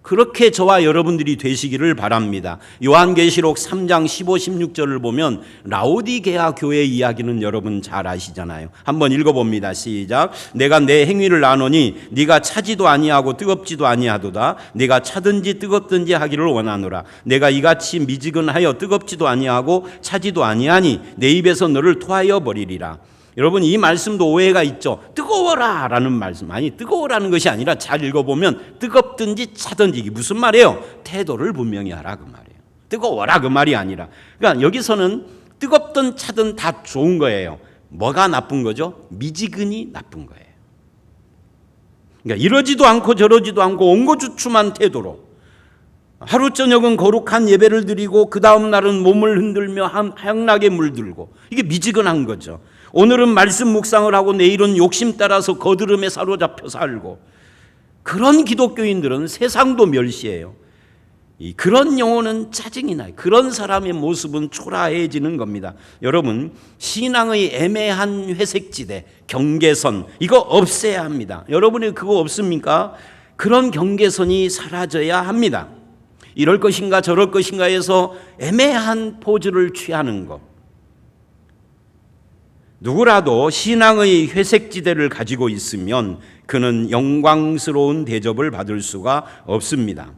그렇게 저와 여러분들이 되시기를 바랍니다. 요한계시록 3장 15, 16절을 보면 라오디게아 교회 이야기는 여러분 잘 아시잖아요. 한번 읽어봅니다. 시작. 내가 내 행위를 아노니 네가 차지도 아니하고 뜨겁지도 아니하도다. 네가 차든지 뜨겁든지 하기를 원하노라. 내가 이같이 미지근하여 뜨겁지도 아니하고 차지도 아니하니 내 입에서 너를 토하여 버리리라. 여러분, 이 말씀도 오해가 있죠. 뜨거워라 라는 말씀. 아니, 뜨거워라는 것이 아니라 잘 읽어보면 뜨겁든지 차든지, 이게 무슨 말이에요? 태도를 분명히 하라 그 말이에요. 뜨거워라 그 말이 아니라. 그러니까 여기서는 뜨겁든 차든 다 좋은 거예요. 뭐가 나쁜 거죠? 미지근이 나쁜 거예요. 그러니까 이러지도 않고 저러지도 않고 옹고주춤한 태도로 하루 저녁은 거룩한 예배를 드리고 그 다음 날은 몸을 흔들며 향락에 물들고, 이게 미지근한 거죠. 오늘은 말씀 묵상을 하고 내일은 욕심 따라서 거드름에 사로잡혀 살고, 그런 기독교인들은 세상도 멸시해요. 그런 영혼은 짜증이 나요. 그런 사람의 모습은 초라해지는 겁니다. 여러분, 신앙의 애매한 회색지대, 경계선, 이거 없애야 합니다. 여러분이 그거 없습니까? 그런 경계선이 사라져야 합니다. 이럴 것인가 저럴 것인가 해서 애매한 포즈를 취하는 것. 누구라도 신앙의 회색지대를 가지고 있으면 그는 영광스러운 대접을 받을 수가 없습니다.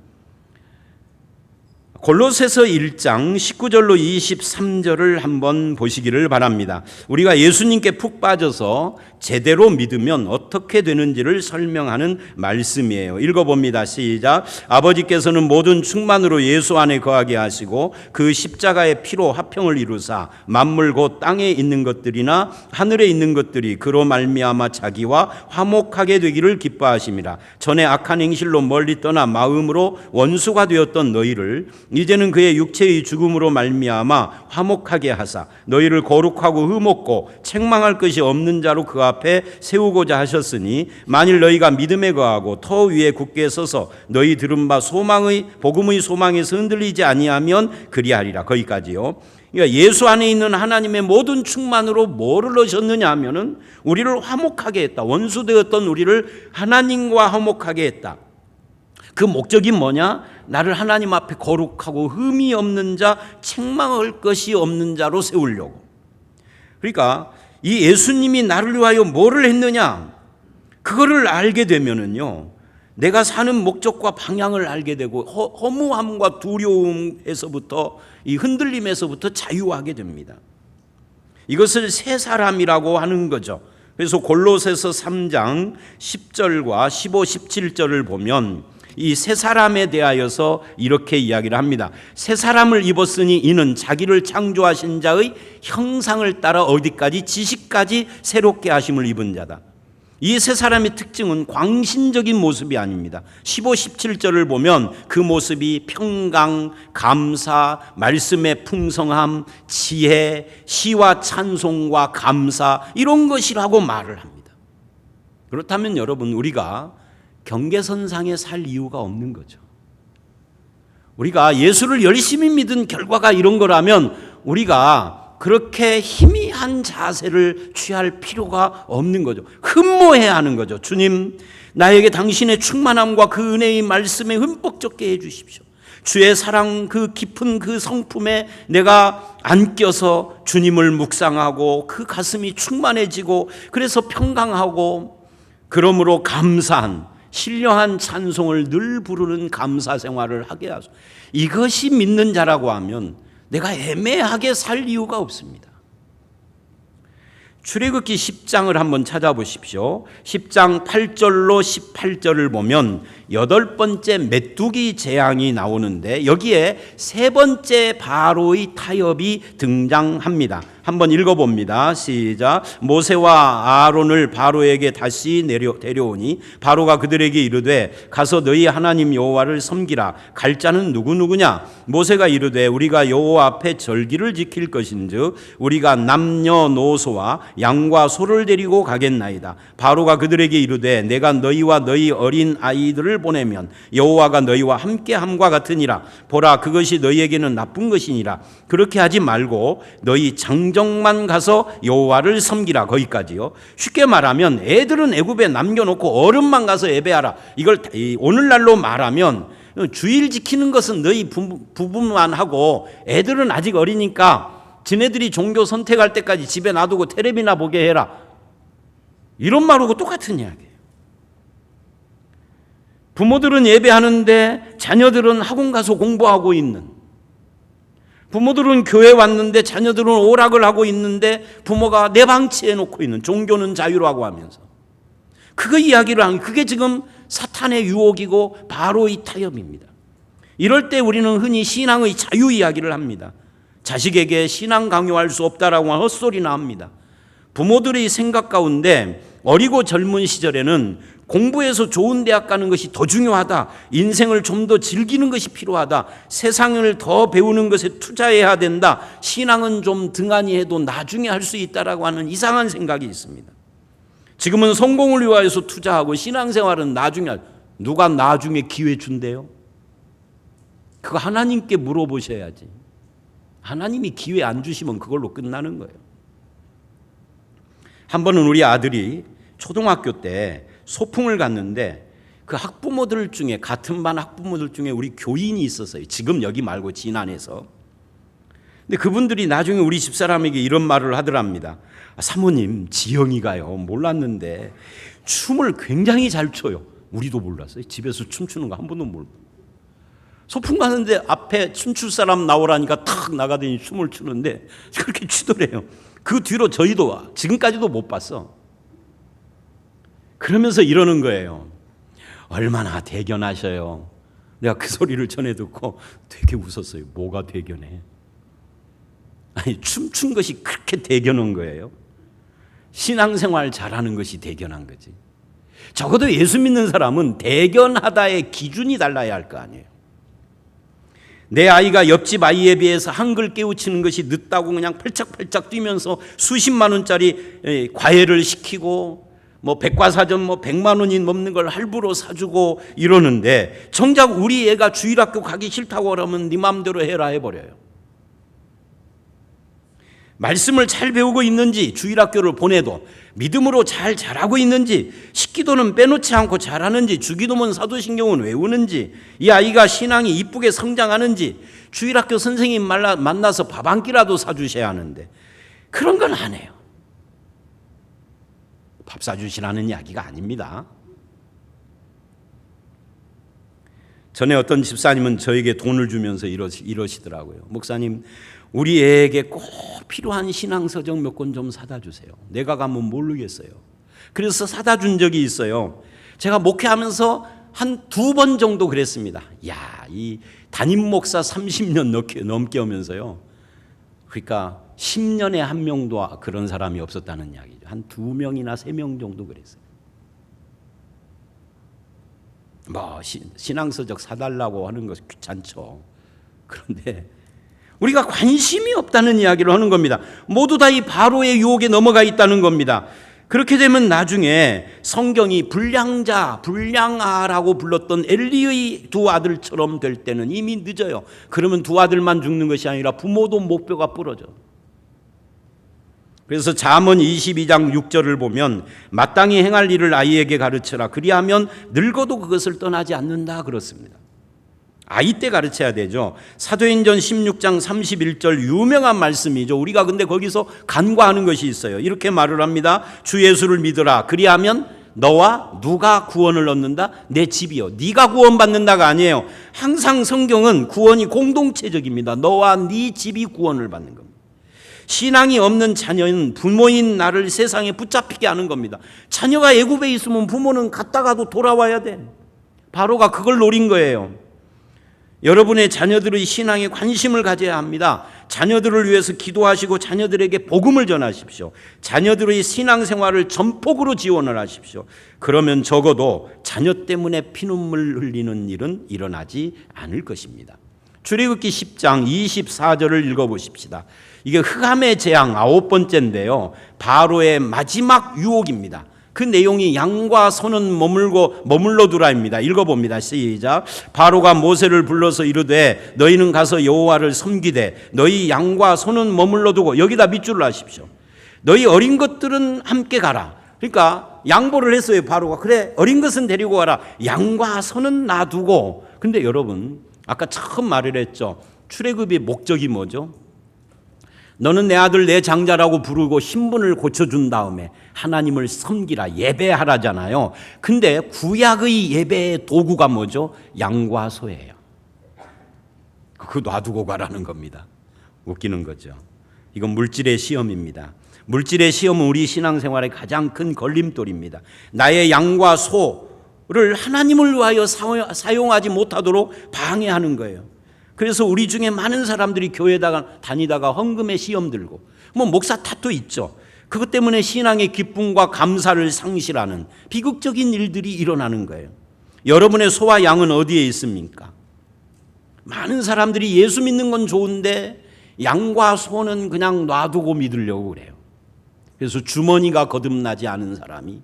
골로새서 1장 19절로 23절을 한번 보시기를 바랍니다. 우리가 예수님께 푹 빠져서 제대로 믿으면 어떻게 되는지를 설명하는 말씀이에요. 읽어봅니다. 시작. 아버지께서는 모든 충만으로 예수 안에 거하게 하시고 그 십자가의 피로 화평을 이루사 만물 곧 땅에 있는 것들이나 하늘에 있는 것들이 그로 말미암아 자기와 화목하게 되기를 기뻐하심이라. 전에 악한 행실로 멀리 떠나 마음으로 원수가 되었던 너희를 이제는 그의 육체의 죽음으로 말미암아 화목하게 하사 너희를 거룩하고 흠없고 책망할 것이 없는 자로 그 앞에 세우고자 하셨으니 만일 너희가 믿음에 거하고 터 위에 굳게 서서 너희 들은 바 소망의 복음의 소망에서 흔들리지 아니하면 그리하리라. 거기까지요. 그러니까 예수 안에 있는 하나님의 모든 충만으로 뭐를 얻으셨느냐 하면은 우리를 화목하게 했다. 원수되었던 우리를 하나님과 화목하게 했다. 그 목적이 뭐냐? 나를 하나님 앞에 거룩하고 흠이 없는 자, 책망할 것이 없는 자로 세우려고. 그러니까 이 예수님이 나를 위하여 뭐를 했느냐? 그거를 알게 되면은요, 내가 사는 목적과 방향을 알게 되고 허무함과 두려움에서부터 이 흔들림에서부터 자유하게 됩니다. 이것을 새 사람이라고 하는 거죠. 그래서 골로새서 3장 10절과 15, 17절을 보면 이 새 사람에 대하여서 이렇게 이야기를 합니다. 새 사람을 입었으니 이는 자기를 창조하신 자의 형상을 따라 어디까지 지식까지 새롭게 하심을 입은 자다. 이 새 사람의 특징은 광신적인 모습이 아닙니다. 15, 17절을 보면 그 모습이 평강, 감사, 말씀의 풍성함, 지혜, 시와 찬송과 감사 이런 것이라고 말을 합니다. 그렇다면 여러분, 우리가 경계선상에 살 이유가 없는 거죠. 우리가 예수를 열심히 믿은 결과가 이런 거라면 우리가 그렇게 희미한 자세를 취할 필요가 없는 거죠. 흠모해야 하는 거죠. 주님, 나에게 당신의 충만함과 그 은혜의 말씀에 흠뻑 젖게 해 주십시오. 주의 사랑 그 깊은 그 성품에 내가 안겨서 주님을 묵상하고 그 가슴이 충만해지고 그래서 평강하고 그러므로 감사한 신령한 찬송을 늘 부르는 감사 생활을 하게 하소서. 이것이 믿는 자라고 하면 내가 애매하게 살 이유가 없습니다. 출애굽기 10장을 한번 찾아보십시오. 10장 8절로 18절을 보면 8번째 메뚜기 재앙이 나오는데 여기에 3번째 바로의 타협이 등장합니다. 한번 읽어봅니다. 시작. 모세와 아론을 바로에게 다시 데려오니 바로가 그들에게 이르되 가서 너희 하나님 여호와를 섬기라. 갈 자는 누구냐? 모세가 이르되 우리가 여호와 앞에 절기를 지킬 것인즉 우리가 남녀노소와 양과 소를 데리고 가겠나이다. 바로가 그들에게 이르되 내가 너희와 너희 어린 아이들을 보내면 여호와가 너희와 함께함과 같으니라. 보라, 그것이 너희에게는 나쁜 것이니라. 그렇게 하지 말고 너희 장정만 가서 여호와를 섬기라. 거기까지요. 쉽게 말하면 애들은 애굽에 남겨놓고 어른만 가서 예배하라. 이걸 오늘날로 말하면 주일 지키는 것은 너희 부부만 하고 애들은 아직 어리니까 지네들이 종교 선택할 때까지 집에 놔두고 텔레비나 보게 해라. 이런 말하고 똑같은 이야기예요. 부모들은 예배하는데 자녀들은 학원 가서 공부하고 있는, 부모들은 교회 왔는데 자녀들은 오락을 하고 있는데 부모가 내방치해 놓고 있는, 종교는 자유라고 하면서 그거 이야기를 하는, 그게 지금 사탄의 유혹이고 바로의 타협입니다. 이럴 때 우리는 흔히 신앙의 자유 이야기를 합니다. 자식에게 신앙 강요할 수 없다라고 헛소리나 합니다. 부모들의 생각 가운데 어리고 젊은 시절에는 공부해서 좋은 대학 가는 것이 더 중요하다, 인생을 좀 더 즐기는 것이 필요하다, 세상을 더 배우는 것에 투자해야 된다, 신앙은 좀 등한히 해도 나중에 할 수 있다라고 하는 이상한 생각이 있습니다. 지금은 성공을 위하여서 투자하고 신앙생활은 나중에, 누가 나중에 기회 준대요? 그거 하나님께 물어보셔야지. 하나님이 기회 안 주시면 그걸로 끝나는 거예요. 한 번은 우리 아들이 초등학교 때 소풍을 갔는데 그 학부모들 중에, 같은 반 학부모들 중에 우리 교인이 있었어요. 지금 여기 말고 진안에서. 근데 그분들이 나중에 우리 집사람에게 이런 말을 하더랍니다. 사모님, 지영이가요, 몰랐는데 춤을 굉장히 잘 춰요. 우리도 몰랐어요. 집에서 춤추는 거 한 번도 몰랐어요. 소풍 가는데 앞에 춤출 사람 나오라니까 탁 나가더니 춤을 추는데 그렇게 추더래요. 그 뒤로 저희도 지금까지도 못 봤어. 그러면서 이러는 거예요. 얼마나 대견하셔요. 내가 그 소리를 전해 듣고 되게 웃었어요. 뭐가 대견해? 아니, 춤춘 것이 그렇게 대견한 거예요. 신앙생활 잘하는 것이 대견한 거지. 적어도 예수 믿는 사람은 대견하다의 기준이 달라야 할 거 아니에요. 내 아이가 옆집 아이에 비해서 한글 깨우치는 것이 늦다고 그냥 펄쩍펄쩍 뛰면서 수십만 원짜리 과외를 시키고 뭐 백과사전 뭐 100만 원이 넘는 걸 할부로 사주고 이러는데 정작 우리 애가 주일학교 가기 싫다고 그러면 네 마음대로 해라 해버려요. 말씀을 잘 배우고 있는지, 주일학교를 보내도 믿음으로 잘 자라고 있는지, 식기도는 빼놓지 않고 잘하는지, 주기도문 사도신경은 외우는지, 이 아이가 신앙이 이쁘게 성장하는지 주일학교 선생님 만나서 밥 한 끼라도 사주셔야 하는데 그런 건 안 해요. 밥 사주시라는 이야기가 아닙니다. 전에 어떤 집사님은 저에게 돈을 주면서 이러시더라고요. 목사님, 우리 애에게 꼭 필요한 신앙서적 몇 권 좀 사다 주세요. 내가 가면 모르겠어요. 그래서 사다 준 적이 있어요. 제가 목회하면서 한 2번 정도 그랬습니다. 야, 이 담임 목사 30년 넘게 오면서요. 그러니까 10년에 한 명도 그런 사람이 없었다는 이야기죠. 한 2명이나 3명 정도 그랬어요. 뭐 신앙서적 사달라고 하는 것 귀찮죠. 그런데 우리가 관심이 없다는 이야기를 하는 겁니다. 모두 다 이 바로의 유혹에 넘어가 있다는 겁니다. 그렇게 되면 나중에 성경이 불량아라고 불렀던 엘리의 2 아들처럼 될 때는 이미 늦어요. 그러면 2 아들만 죽는 것이 아니라 부모도 목뼈가 부러져. 그래서 잠언 22장 6절을 보면 마땅히 행할 일을 아이에게 가르쳐라. 그리하면 늙어도 그것을 떠나지 않는다 그렇습니다. 아이 때 가르쳐야 되죠. 사도행전 16장 31절 유명한 말씀이죠. 우리가 근데 거기서 간과하는 것이 있어요. 이렇게 말을 합니다. 주 예수를 믿으라. 그리하면 너와 누가 구원을 얻는다? 내 집이요. 네가 구원받는다가 아니에요. 항상 성경은 구원이 공동체적입니다. 너와 네 집이 구원을 받는 겁니다. 신앙이 없는 자녀는 부모인 나를 세상에 붙잡히게 하는 겁니다. 자녀가 애굽에 있으면 부모는 갔다가도 돌아와야 돼. 바로가 그걸 노린 거예요. 여러분의 자녀들의 신앙에 관심을 가져야 합니다. 자녀들을 위해서 기도하시고 자녀들에게 복음을 전하십시오. 자녀들의 신앙생활을 전폭으로 지원을 하십시오. 그러면 적어도 자녀 때문에 피눈물 흘리는 일은 일어나지 않을 것입니다. 출애굽기 10장 24절을 읽어보십시다. 이게 흑암의 재앙 9번째인데요. 바로의 마지막 유혹입니다. 그 내용이 양과 소는 머물러 두라입니다. 읽어봅니다. 시작. 바로가 모세를 불러서 이르되 너희는 가서 여호와를 섬기되 너희 양과 소는 머물러 두고, 여기다 밑줄을 하십시오. 너희 어린 것들은 함께 가라. 그러니까 양보를 했어요. 바로가. 그래, 어린 것은 데리고 가라. 양과 소는 놔두고. 근데 여러분, 아까 처음 말을 했죠. 출애굽의 목적이 뭐죠? 너는 내 아들 내 장자라고 부르고 신분을 고쳐준 다음에 하나님을 섬기라, 예배하라잖아요. 근데 구약의 예배의 도구가 뭐죠? 양과 소예요. 그거 놔두고 가라는 겁니다. 웃기는 거죠. 이건 물질의 시험입니다. 물질의 시험은 우리 신앙생활의 가장 큰 걸림돌입니다. 나의 양과 소를 하나님을 위하여 사용하지 못하도록 방해하는 거예요. 그래서 우리 중에 많은 사람들이 교회에다가 다니다가 헌금에 시험 들고, 뭐 목사 탓도 있죠. 그것 때문에 신앙의 기쁨과 감사를 상실하는 비극적인 일들이 일어나는 거예요. 여러분의 소와 양은 어디에 있습니까? 많은 사람들이 예수 믿는 건 좋은데 양과 소는 그냥 놔두고 믿으려고 그래요. 그래서 주머니가 거듭나지 않은 사람이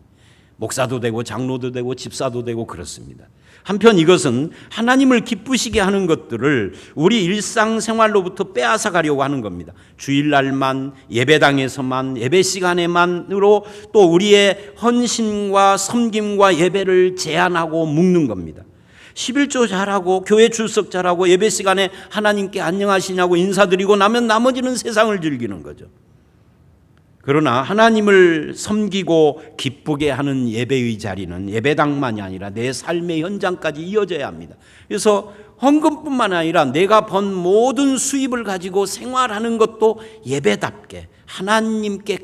목사도 되고 장로도 되고 집사도 되고 그렇습니다. 한편 이것은 하나님을 기쁘시게 하는 것들을 우리 일상생활로부터 빼앗아 가려고 하는 겁니다. 주일날만, 예배당에서만, 예배 시간에만으로 또 우리의 헌신과 섬김과 예배를 제한하고 묶는 겁니다. 11조 잘하고 교회 출석 잘하고 예배 시간에 하나님께 안녕하시냐고 인사드리고 나면 나머지는 세상을 즐기는 거죠. 그러나 하나님을 섬기고 기쁘게 하는 예배의 자리는 예배당만이 아니라 내 삶의 현장까지 이어져야 합니다. 그래서 헌금뿐만 아니라 내가 번 모든 수입을 가지고 생활하는 것도 예배답게 하나님께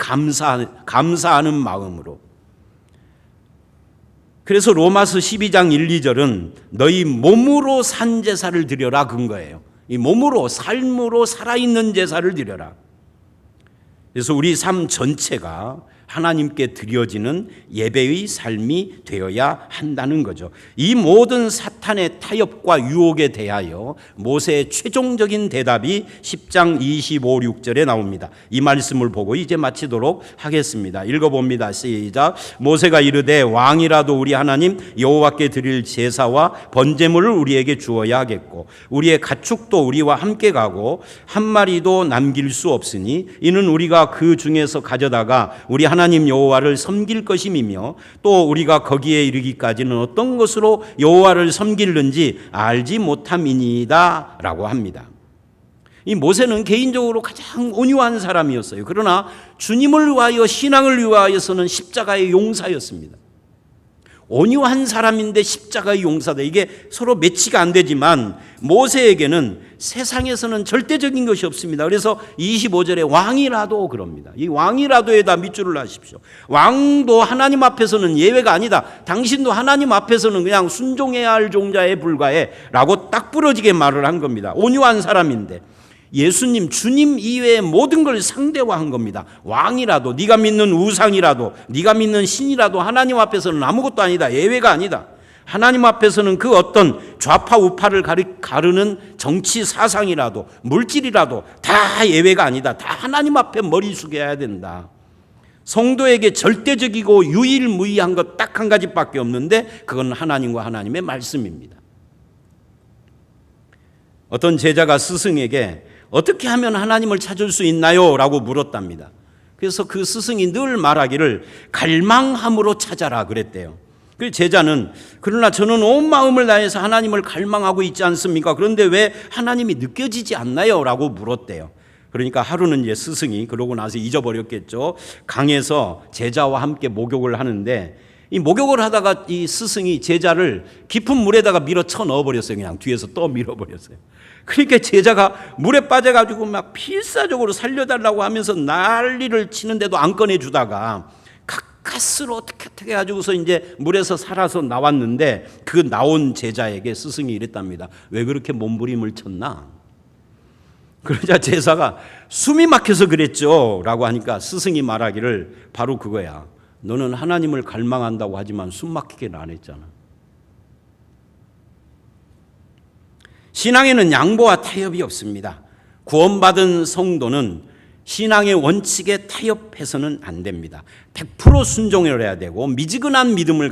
감사하는 마음으로. 그래서 로마서 12장 1, 2절은 너희 몸으로 산 제사를 드려라 그런 거예요. 이 몸으로 삶으로 살아있는 제사를 드려라. 그래서 우리 삶 전체가 하나님께 드려지는 예배의 삶이 되어야 한다는 거죠. 이 모든 사탄의 타협과 유혹에 대하여 모세의 최종적인 대답이 10장 25, 6절에 나옵니다. 이 말씀을 보고 이제 마치도록 하겠습니다. 읽어봅니다. 시작. 모세가 이르되 왕이라도 우리 하나님 여호와께 드릴 제사와 번제물을 우리에게 주어야 하겠고 우리의 가축도 우리와 함께 가고 한 마리도 남길 수 없으니 이는 우리가 그 중에서 가져다가 우리 하나님 여호와를 섬길 것임이며 또 우리가 거기에 이르기까지는 어떤 것으로 여호와를 섬길는지 알지 못함이니이다 라고 합니다. 이 모세는 개인적으로 가장 온유한 사람이었어요. 그러나 주님을 위하여 신앙을 위하여서는 십자가의 용사였습니다. 온유한 사람인데 십자가의 용사다. 이게 서로 매치가 안 되지만 모세에게는 세상에서는 절대적인 것이 없습니다. 그래서 25절에 왕이라도 그럽니다. 이 왕이라도에다 밑줄을 하십시오. 왕도 하나님 앞에서는 예외가 아니다. 당신도 하나님 앞에서는 그냥 순종해야 할 종자에 불과해 라고 딱 부러지게 말을 한 겁니다. 온유한 사람인데 예수님, 주님 이외의 모든 걸 상대화한 겁니다. 왕이라도, 네가 믿는 우상이라도, 네가 믿는 신이라도 하나님 앞에서는 아무것도 아니다. 예외가 아니다. 하나님 앞에서는 그 어떤 좌파 우파를 가르는 정치 사상이라도 물질이라도 다 예외가 아니다. 다 하나님 앞에 머리 숙여야 된다. 성도에게 절대적이고 유일무이한 것 딱 한 가지밖에 없는데 그건 하나님과 하나님의 말씀입니다. 어떤 제자가 스승에게 어떻게 하면 하나님을 찾을 수 있나요? 라고 물었답니다. 그래서 그 스승이 늘 말하기를 갈망함으로 찾아라 그랬대요. 그 제자는 그러나 저는 온 마음을 다해서 하나님을 갈망하고 있지 않습니까? 그런데 왜 하나님이 느껴지지 않나요? 라고 물었대요. 그러니까 하루는 이제 스승이 그러고 나서 잊어버렸겠죠. 강에서 제자와 함께 목욕을 하는데 이 목욕을 하다가 이 스승이 제자를 깊은 물에다가 밀어 쳐 넣어버렸어요. 그냥 뒤에서 떠 밀어버렸어요. 그러니까 제자가 물에 빠져가지고 막 필사적으로 살려달라고 하면서 난리를 치는데도 안 꺼내주다가 가까스로 어떻게 해가지고서 이제 물에서 살아서 나왔는데 그 나온 제자에게 스승이 이랬답니다. 왜 그렇게 몸부림을 쳤나? 그러자 제자가 숨이 막혀서 그랬죠 라고 하니까 스승이 말하기를 바로 그거야. 너는 하나님을 갈망한다고 하지만 숨 막히게는 안 했잖아. 신앙에는 양보와 타협이 없습니다. 구원받은 성도는 신앙의 원칙에 타협해서는 안 됩니다. 100% 순종을 해야 되고 미지근한 믿음을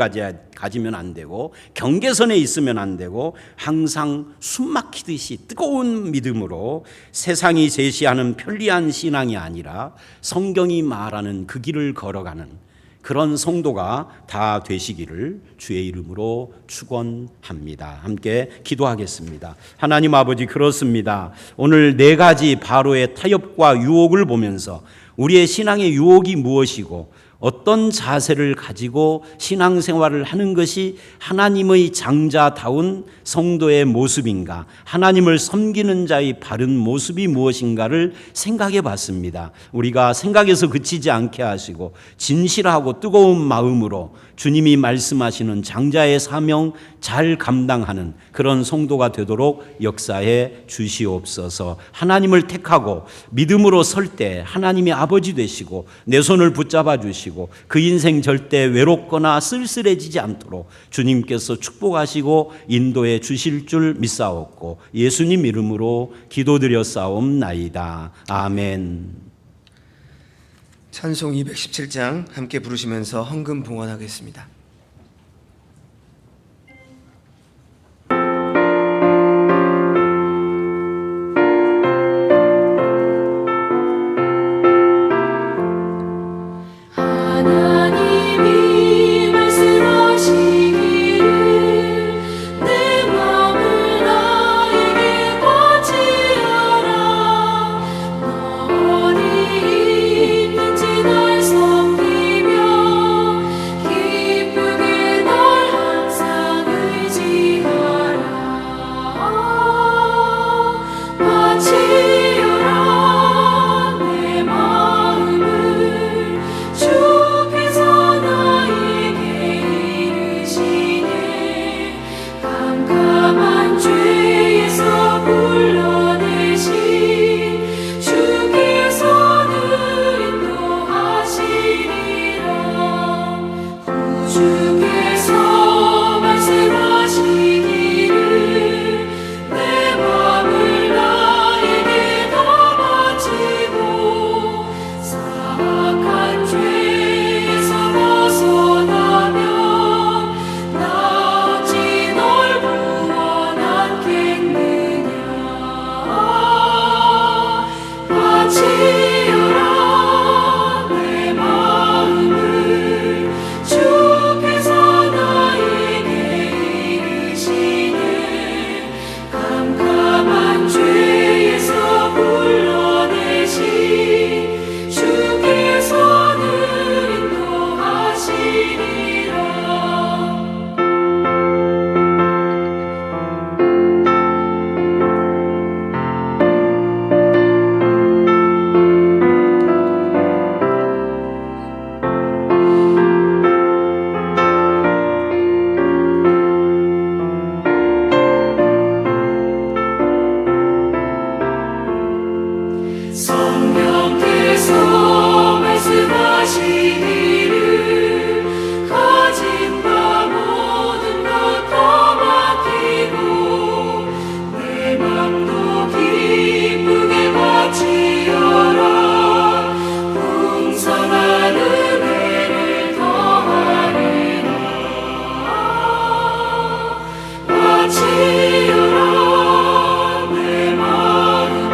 가지면 안 되고 경계선에 있으면 안 되고 항상 숨 막히듯이 뜨거운 믿음으로 세상이 제시하는 편리한 신앙이 아니라 성경이 말하는 그 길을 걸어가는 그런 성도가 다 되시기를 주의 이름으로 축원합니다. 함께 기도하겠습니다. 하나님 아버지 그렇습니다. 오늘 네 가지 바로의 타협과 유혹을 보면서 우리의 신앙의 유혹이 무엇이고 어떤 자세를 가지고 신앙생활을 하는 것이 하나님의 장자다운 성도의 모습인가, 하나님을 섬기는 자의 바른 모습이 무엇인가를 생각해 봤습니다. 우리가 생각에서 그치지 않게 하시고 진실하고 뜨거운 마음으로 주님이 말씀하시는 장자의 사명 잘 감당하는 그런 성도가 되도록 역사해 주시옵소서. 하나님을 택하고 믿음으로 설 때 하나님이 아버지 되시고 내 손을 붙잡아 주시고 그 인생 절대 외롭거나 쓸쓸해지지 않도록 주님께서 축복하시고 인도해 주실 줄 믿사옵고 예수님 이름으로 기도드렸사옵나이다. 아멘. 찬송 217장 함께 부르시면서 헌금 봉헌하겠습니다. 바치어라 내 마음을 주께서 나에게 이르시네 깜깜한 죄에서 불러내신 주께서는 인도하시리라 주께서 말씀하시기를 내 맘을 나에게 다 바치고 사악한 죄에서 벗어나면 나 어찌 널 구원하겠느냐 바치어라 내 마음을 주께서 나에게 이르시네 깜깜한 죄에서 불러내신 주께서는 인도하시리라 성령께서 말씀하시기를 가진 바 모든 것 다 맡기고 내 맘도 기쁘게 바치어라 풍성한 은혜를 더하리라 바치어라 내 마음을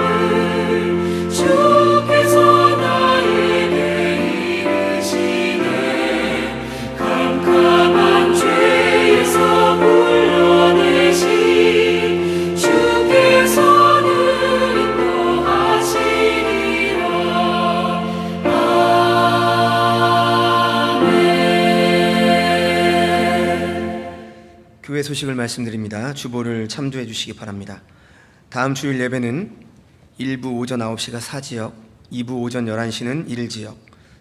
주께서 나에게 이르시네 깜깜한 죄에서 불러내신 주께서는 인도하시리라 아멘. 교회 소식을 말씀드립니다. 주보를 참조해 주시기 바랍니다. 다음 주일 예배는 1부 오전 9시가 4지역, 2부 오전 11시는 1지역,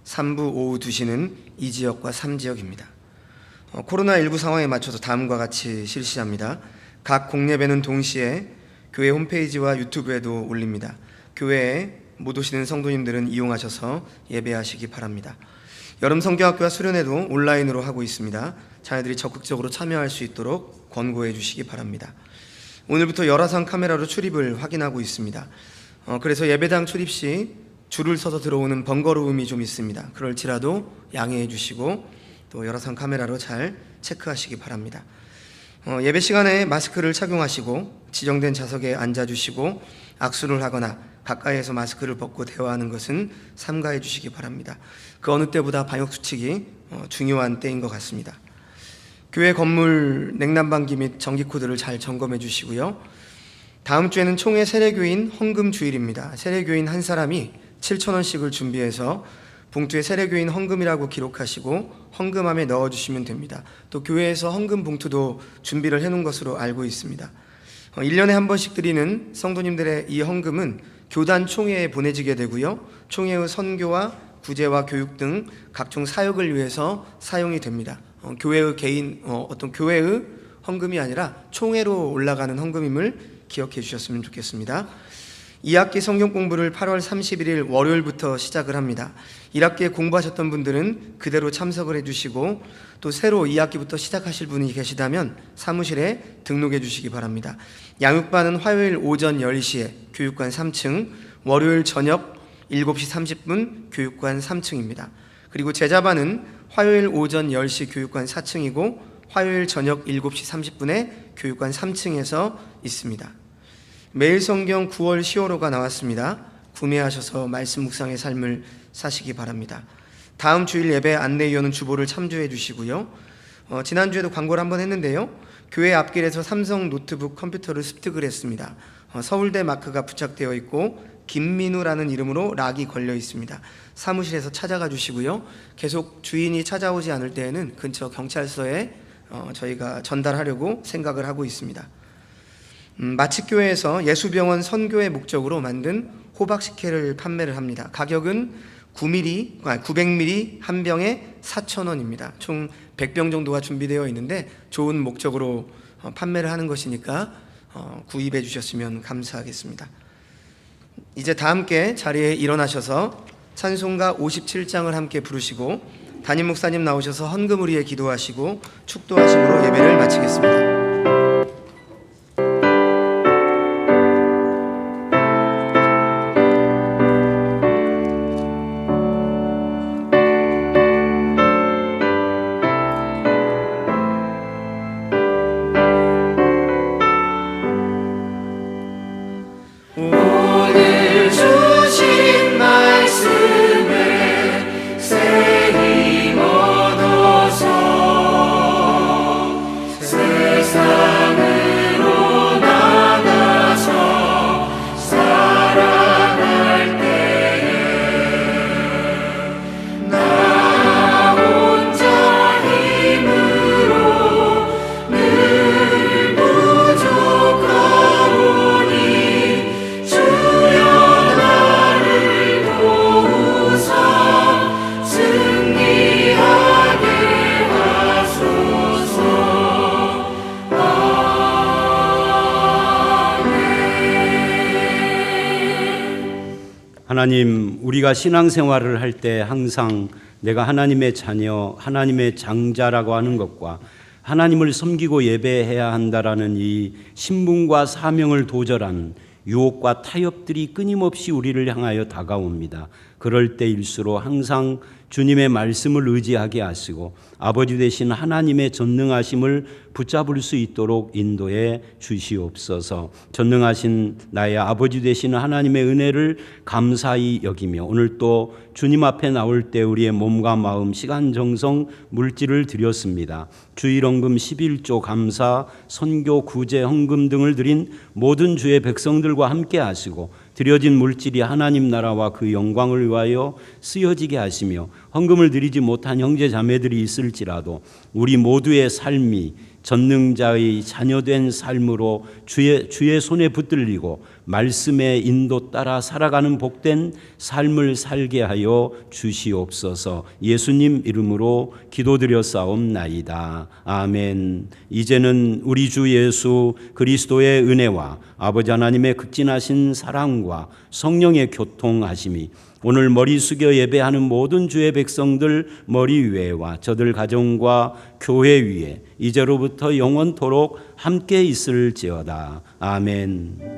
3부 오후 2시는 2지역과 3지역입니다. 코로나19 상황에 맞춰서 다음과 같이 실시합니다. 각 공예배는 동시에 교회 홈페이지와 유튜브에도 올립니다. 교회에 못 오시는 성도님들은 이용하셔서 예배하시기 바랍니다. 여름 성경학교와 수련회도 온라인으로 하고 있습니다. 자녀들이 적극적으로 참여할 수 있도록 권고해 주시기 바랍니다. 오늘부터 열화상 카메라로 출입을 확인하고 있습니다. 그래서 예배당 출입 시 줄을 서서 들어오는 번거로움이 좀 있습니다. 그럴지라도 양해해 주시고 또 열화상 카메라로 잘 체크하시기 바랍니다. 예배 시간에 마스크를 착용하시고 지정된 좌석에 앉아주시고 악수를 하거나 가까이에서 마스크를 벗고 대화하는 것은 삼가해 주시기 바랍니다. 그 어느 때보다 방역수칙이 중요한 때인 것 같습니다. 교회 건물 냉난방기 및 전기코드를 잘 점검해 주시고요. 다음 주에는 총회 세례교인 헌금 주일입니다. 세례교인 한 사람이 7,000원씩을 준비해서 봉투에 세례교인 헌금이라고 기록하시고 헌금함에 넣어주시면 됩니다. 또 교회에서 헌금 봉투도 준비를 해놓은 것으로 알고 있습니다. 1년에 한 번씩 드리는 성도님들의 이 헌금은 교단 총회에 보내지게 되고요. 총회의 선교와 구제와 교육 등 각종 사역을 위해서 사용이 됩니다. 교회의 개인 어떤 교회의 헌금이 아니라 총회로 올라가는 헌금임을 기억해 주셨으면 좋겠습니다. 2학기 성경 공부를 8월 31일 월요일부터 시작을 합니다. 1학기에 공부하셨던 분들은 그대로 참석을 해주시고 또 새로 2학기부터 시작하실 분이 계시다면 사무실에 등록해 주시기 바랍니다. 양육반은 화요일 오전 10시에 교육관 3층, 월요일 저녁 7시 30분 교육관 3층입니다. 그리고 제자반은 화요일 오전 10시 교육관 4층이고 화요일 저녁 7시 30분에 교육관 3층에서 있습니다. 매일 성경 9월 10월호가 나왔습니다. 구매하셔서 말씀 묵상의 삶을 사시기 바랍니다. 다음 주일 예배 안내위원은 주보를 참조해 주시고요. 지난주에도 광고를 한번 했는데요. 교회 앞길에서 삼성 노트북 컴퓨터를 습득을 했습니다. 서울대 마크가 부착되어 있고 김민우라는 이름으로 락이 걸려 있습니다. 사무실에서 찾아가 주시고요. 계속 주인이 찾아오지 않을 때에는 근처 경찰서에 저희가 전달하려고 생각을 하고 있습니다. 마칫교회에서 예수병원 선교의 목적으로 만든 호박식혜를 판매를 합니다. 가격은 900ml 한 병에 4,000원입니다. 총 100병 정도가 준비되어 있는데 좋은 목적으로 판매를 하는 것이니까 구입해 주셨으면 감사하겠습니다. 이제 다 함께 자리에 일어나셔서 찬송가 57장을 함께 부르시고 담임 목사님 나오셔서 헌금을 위해 기도하시고 축도하심으로 예배를 마치겠습니다. 오늘 주신 말씀에 새 힘 얻어서 세상으로 나가서 살아갈 때에 나 혼자 힘으로 늘 부족하오니 주여 나를 도우사 승리하게 하소서. 하나님, 우리가 신앙생활을 할 때 항상 내가 하나님의 자녀, 하나님의 장자라고 하는 것과 하나님을 섬기고 예배해야 한다라는 이 신분과 사명을 도절하는 유혹과 타협들이 끊임없이 우리를 향하여 다가옵니다. 그럴 때일수록 항상 주님의 말씀을 의지하게 하시고 아버지 되신 하나님의 전능하심을 붙잡을 수 있도록 인도해 주시옵소서. 전능하신 나의 아버지 되신 하나님의 은혜를 감사히 여기며 오늘 또 주님 앞에 나올 때 우리의 몸과 마음, 시간, 정성, 물질을 드렸습니다. 주일헌금 11조 감사, 선교, 구제, 헌금 등을 드린 모든 주의 백성들과 함께 하시고 드려진 물질이 하나님 나라와 그 영광을 위하여 쓰여지게 하시며 헌금을 드리지 못한 형제 자매들이 있을지라도 우리 모두의 삶이 전능자의 자녀된 삶으로 주의 손에 붙들리고 말씀의 인도 따라 살아가는 복된 삶을 살게 하여 주시옵소서. 예수님 이름으로 기도드렸사옵나이다. 아멘. 이제는 우리 주 예수 그리스도의 은혜와 아버지 하나님의 극진하신 사랑과 성령의 교통하심이 오늘 머리 숙여 예배하는 모든 주의 백성들 머리 위에와 저들 가정과 교회 위에 이제로부터 영원토록 함께 있을지어다. 아멘.